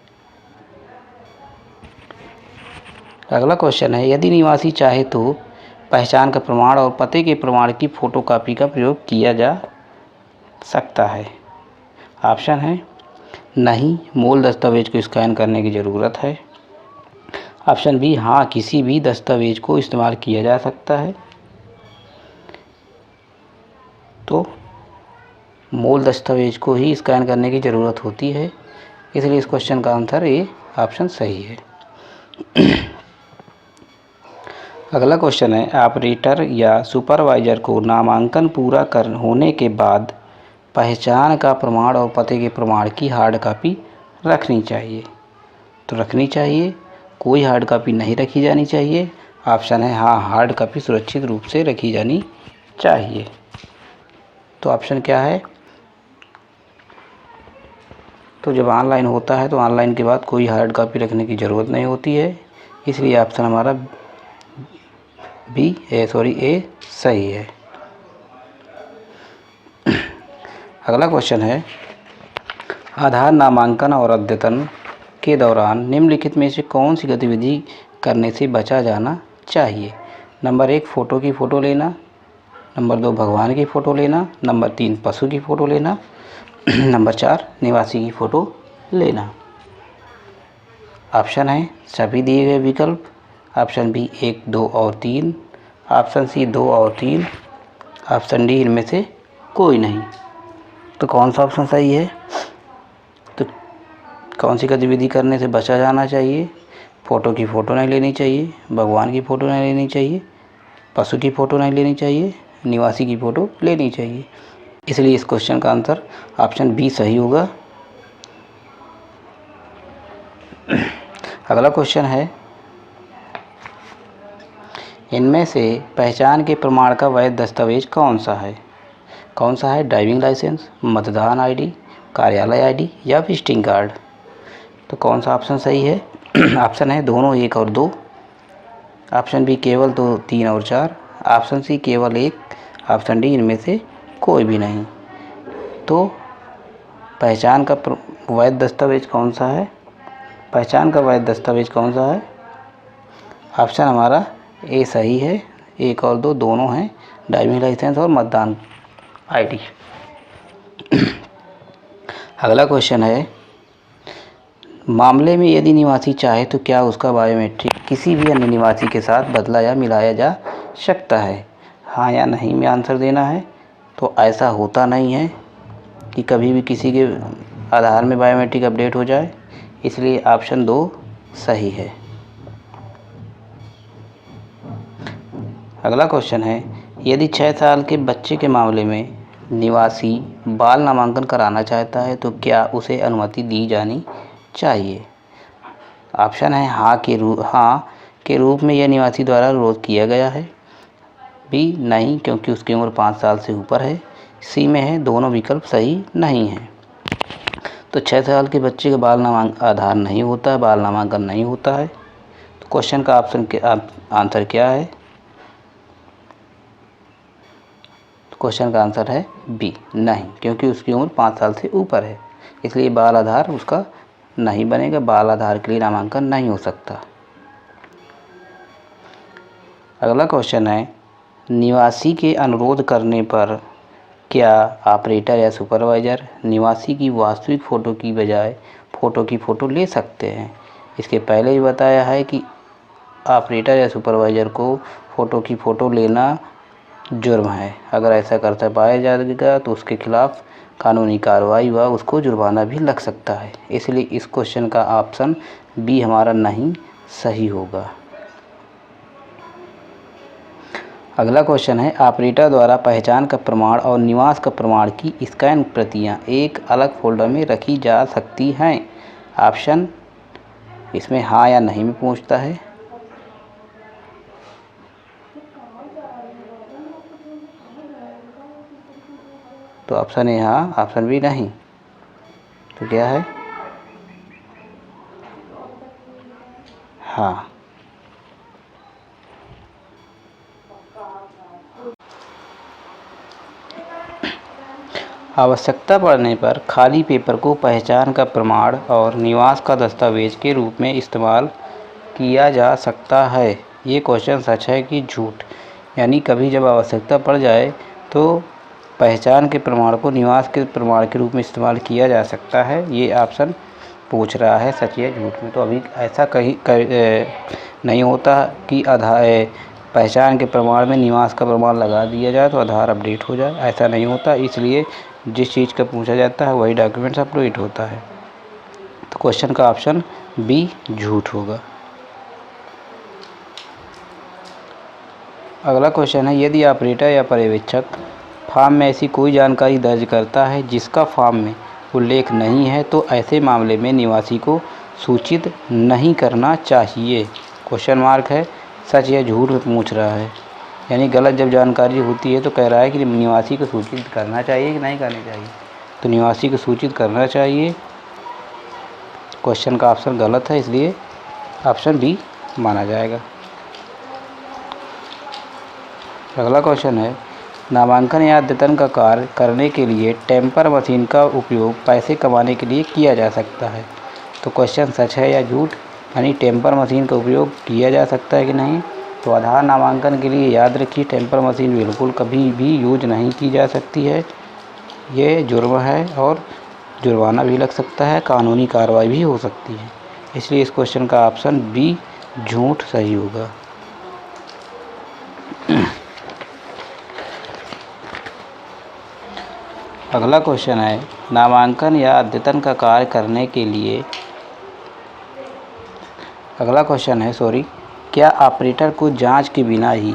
अगला क्वेश्चन है यदि निवासी चाहे तो पहचान का प्रमाण और पते के प्रमाण की फ़ोटोकॉपी का प्रयोग किया जा सकता है। ऑप्शन है नहीं, मूल दस्तावेज को स्कैन करने की ज़रूरत है, ऑप्शन बी हाँ, किसी भी दस्तावेज को इस्तेमाल किया जा सकता है। तो मूल दस्तावेज को ही स्कैन करने की ज़रूरत होती है, इसलिए इस क्वेश्चन का आंसर ए ऑप्शन सही है। अगला क्वेश्चन है ऑपरेटर या सुपरवाइजर को नामांकन पूरा होने के बाद पहचान का प्रमाण और पते के प्रमाण की हार्ड कॉपी रखनी चाहिए। तो रखनी चाहिए, कोई हार्ड कॉपी नहीं रखी जानी चाहिए। ऑप्शन है हाँ, हार्ड कॉपी सुरक्षित रूप से रखी जानी चाहिए। तो ऑप्शन क्या है? तो जब ऑनलाइन होता है तो ऑनलाइन के बाद कोई हार्ड कॉपी रखने की ज़रूरत नहीं होती है, इसलिए ऑप्शन हमारा ए सही है। अगला क्वेश्चन है, आधार नामांकन और अद्यतन के दौरान निम्नलिखित में से कौन सी गतिविधि करने से बचा जाना चाहिए? नंबर 1 फ़ोटो की फ़ोटो लेना, नंबर 2 भगवान की फ़ोटो लेना, नंबर 3 पशु की फ़ोटो लेना, नंबर 4 निवासी की फ़ोटो लेना। ऑप्शन है सभी दिए गए विकल्प, ऑप्शन बी 1, 2 और 3, ऑप्शन सी 2 और 3, ऑप्शन डी इनमें से कोई नहीं। तो कौन सा ऑप्शन सही है? तो कौन सी गतिविधि करने से बचा जाना चाहिए? फ़ोटो की फ़ोटो नहीं लेनी चाहिए, भगवान की फ़ोटो नहीं लेनी चाहिए, पशु की फ़ोटो नहीं लेनी चाहिए, निवासी की फ़ोटो लेनी चाहिए। इसलिए इस क्वेश्चन का आंसर ऑप्शन बी सही होगा। अगला क्वेश्चन है, इनमें से पहचान के प्रमाण का वैध दस्तावेज कौन सा है? कौन सा है? ड्राइविंग लाइसेंस, मतदान आईडी, कार्यालय आईडी या विजिटिंग कार्ड। तो कौन सा ऑप्शन सही है? ऑप्शन है दोनों 1 और 2, ऑप्शन बी केवल 2, 3 और 4, ऑप्शन सी केवल 1, ऑप्शन डी इनमें से कोई भी नहीं। तो पहचान का वैध दस्तावेज कौन सा है? पहचान का वैध दस्तावेज कौन सा है? ऑप्शन हमारा ए सही है, 1 और 2 दोनों हैं, ड्राइविंग लाइसेंस और मतदान आईडी। अगला क्वेश्चन है, मामले में यदि निवासी चाहे तो क्या उसका बायोमेट्रिक किसी भी अन्य निवासी के साथ बदला या मिलाया जा सकता है? हाँ या नहीं में आंसर देना है। तो ऐसा होता नहीं है कि कभी भी किसी के आधार में बायोमेट्रिक अपडेट हो जाए, इसलिए ऑप्शन 2 सही है। अगला क्वेश्चन है, यदि 6 साल के बच्चे के मामले में निवासी बाल नामांकन कराना चाहता है तो क्या उसे अनुमति दी जानी चाहिए? ऑप्शन है हाँ के रूप में यह निवासी द्वारा विरोध किया गया है, बी नहीं क्योंकि उसकी उम्र 5 साल से ऊपर है, सी में है दोनों विकल्प सही नहीं है। तो 6 साल के बच्चे का बाल नामांकन आधार नहीं होता है, बाल नामांकन नहीं होता है। तो क्वेश्चन का ऑप्शन के आंसर क्या है? क्वेश्चन का आंसर है बी नहीं, क्योंकि उसकी उम्र 5 साल से ऊपर है, इसलिए बाल आधार उसका नहीं बनेगा, बाल आधार के लिए नामांकन नहीं हो सकता। अगला क्वेश्चन है, निवासी के अनुरोध करने पर क्या ऑपरेटर या सुपरवाइज़र निवासी की वास्तविक फ़ोटो की बजाय फ़ोटो की फ़ोटो ले सकते हैं? इसके पहले ही बताया है कि ऑपरेटर या सुपरवाइज़र को फ़ोटो की फ़ोटो लेना जुर्म है। अगर ऐसा करता पाया जाएगा तो उसके खिलाफ कानूनी कार्रवाई व उसको जुर्माना भी लग सकता है, इसलिए इस क्वेश्चन का ऑप्शन बी हमारा नहीं सही होगा। अगला क्वेश्चन है, ऑपरेटर द्वारा पहचान का प्रमाण और निवास का प्रमाण की स्कैन प्रतियां एक अलग फोल्डर में रखी जा सकती हैं? ऑप्शन इसमें हाँ या नहीं में पूछता है। तो ऑप्शन ए हाँ, ऑप्शन बी नहीं। तो क्या है? हाँ। आवश्यकता पड़ने पर खाली पेपर को पहचान का प्रमाण और निवास का दस्तावेज के रूप में इस्तेमाल किया जा सकता है। ये क्वेश्चन सच है कि झूठ? यानी कभी जब आवश्यकता पड़ जाए तो पहचान के प्रमाण को निवास के प्रमाण के रूप में इस्तेमाल किया जा सकता है। ये ऑप्शन पूछ रहा है सच या झूठ में। तो अभी ऐसा नहीं होता कि पहचान के प्रमाण में निवास का प्रमाण लगा दिया जाए तो आधार अपडेट हो जाए, ऐसा नहीं होता। इसलिए जिस चीज़ का पूछा जाता है वही डॉक्यूमेंट्स अपडेट होता है। तो क्वेश्चन का ऑप्शन बी झूठ होगा। अगला क्वेश्चन है, यदि ऑपरेटर या पर्यवेक्षक फॉर्म में ऐसी कोई जानकारी दर्ज करता है जिसका फॉर्म में उल्लेख नहीं है तो ऐसे मामले में निवासी को सूचित नहीं करना चाहिए। क्वेश्चन मार्क है, सच या झूठ पूछ रहा है, यानी गलत जब जानकारी होती है तो कह रहा है कि निवासी को सूचित करना चाहिए कि नहीं करनी चाहिए। तो निवासी को सूचित करना चाहिए। क्वेश्चन का ऑप्शन गलत है, इसलिए ऑप्शन बी माना जाएगा। अगला क्वेश्चन है, नामांकन या अद्यतन का कार्य करने के लिए टेम्पर मशीन का उपयोग पैसे कमाने के लिए किया जा सकता है। तो क्वेश्चन सच है या झूठ, यानी टेम्पर मशीन का उपयोग किया जा सकता है कि नहीं। तो आधार नामांकन के लिए याद रखिए टेम्पर मशीन बिल्कुल कभी भी यूज नहीं की जा सकती है। ये जुर्म है और जुर्माना भी लग सकता है, कानूनी कार्रवाई भी हो सकती है। इसलिए इस क्वेश्चन का ऑप्शन बी झूठ सही होगा। अगला क्वेश्चन है, नामांकन या अद्यतन का कार्य करने के लिए क्या ऑपरेटर को जांच के बिना ही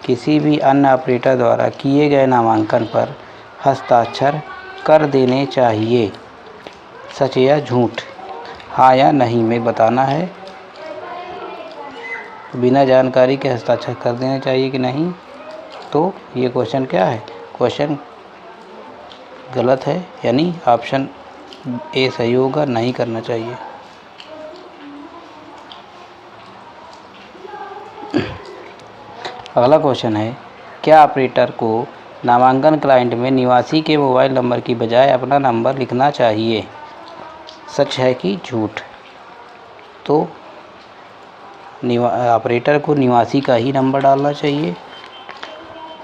किसी भी अन्य ऑपरेटर द्वारा किए गए नामांकन पर हस्ताक्षर कर देने चाहिए। सच या झूठ, हाँ या नहीं में बताना है। बिना जानकारी के हस्ताक्षर कर देने चाहिए कि नहीं। तो ये क्वेश्चन क्या है, क्वेश्चन गलत है, यानी ऑप्शन ए सही होगा, नहीं करना चाहिए। अगला क्वेश्चन है, क्या ऑपरेटर को नामांकन क्लाइंट में निवासी के मोबाइल नंबर की बजाय अपना नंबर लिखना चाहिए। सच है कि झूठ। तो ऑपरेटर को निवासी का ही नंबर डालना चाहिए,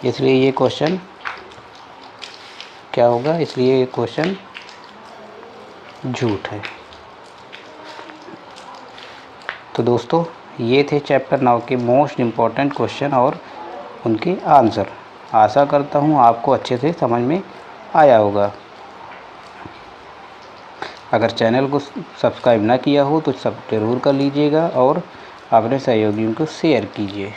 इसलिए ये क्वेश्चन क्या होगा, इसलिए ये क्वेश्चन झूठ है। तो दोस्तों ये थे चैप्टर 9 के मोस्ट इम्पॉर्टेंट क्वेश्चन और उनके आंसर। आशा करता हूँ आपको अच्छे से समझ में आया होगा। अगर चैनल को सब्सक्राइब ना किया हो तो सब जरूर कर लीजिएगा और अपने सहयोगियों को शेयर कीजिए।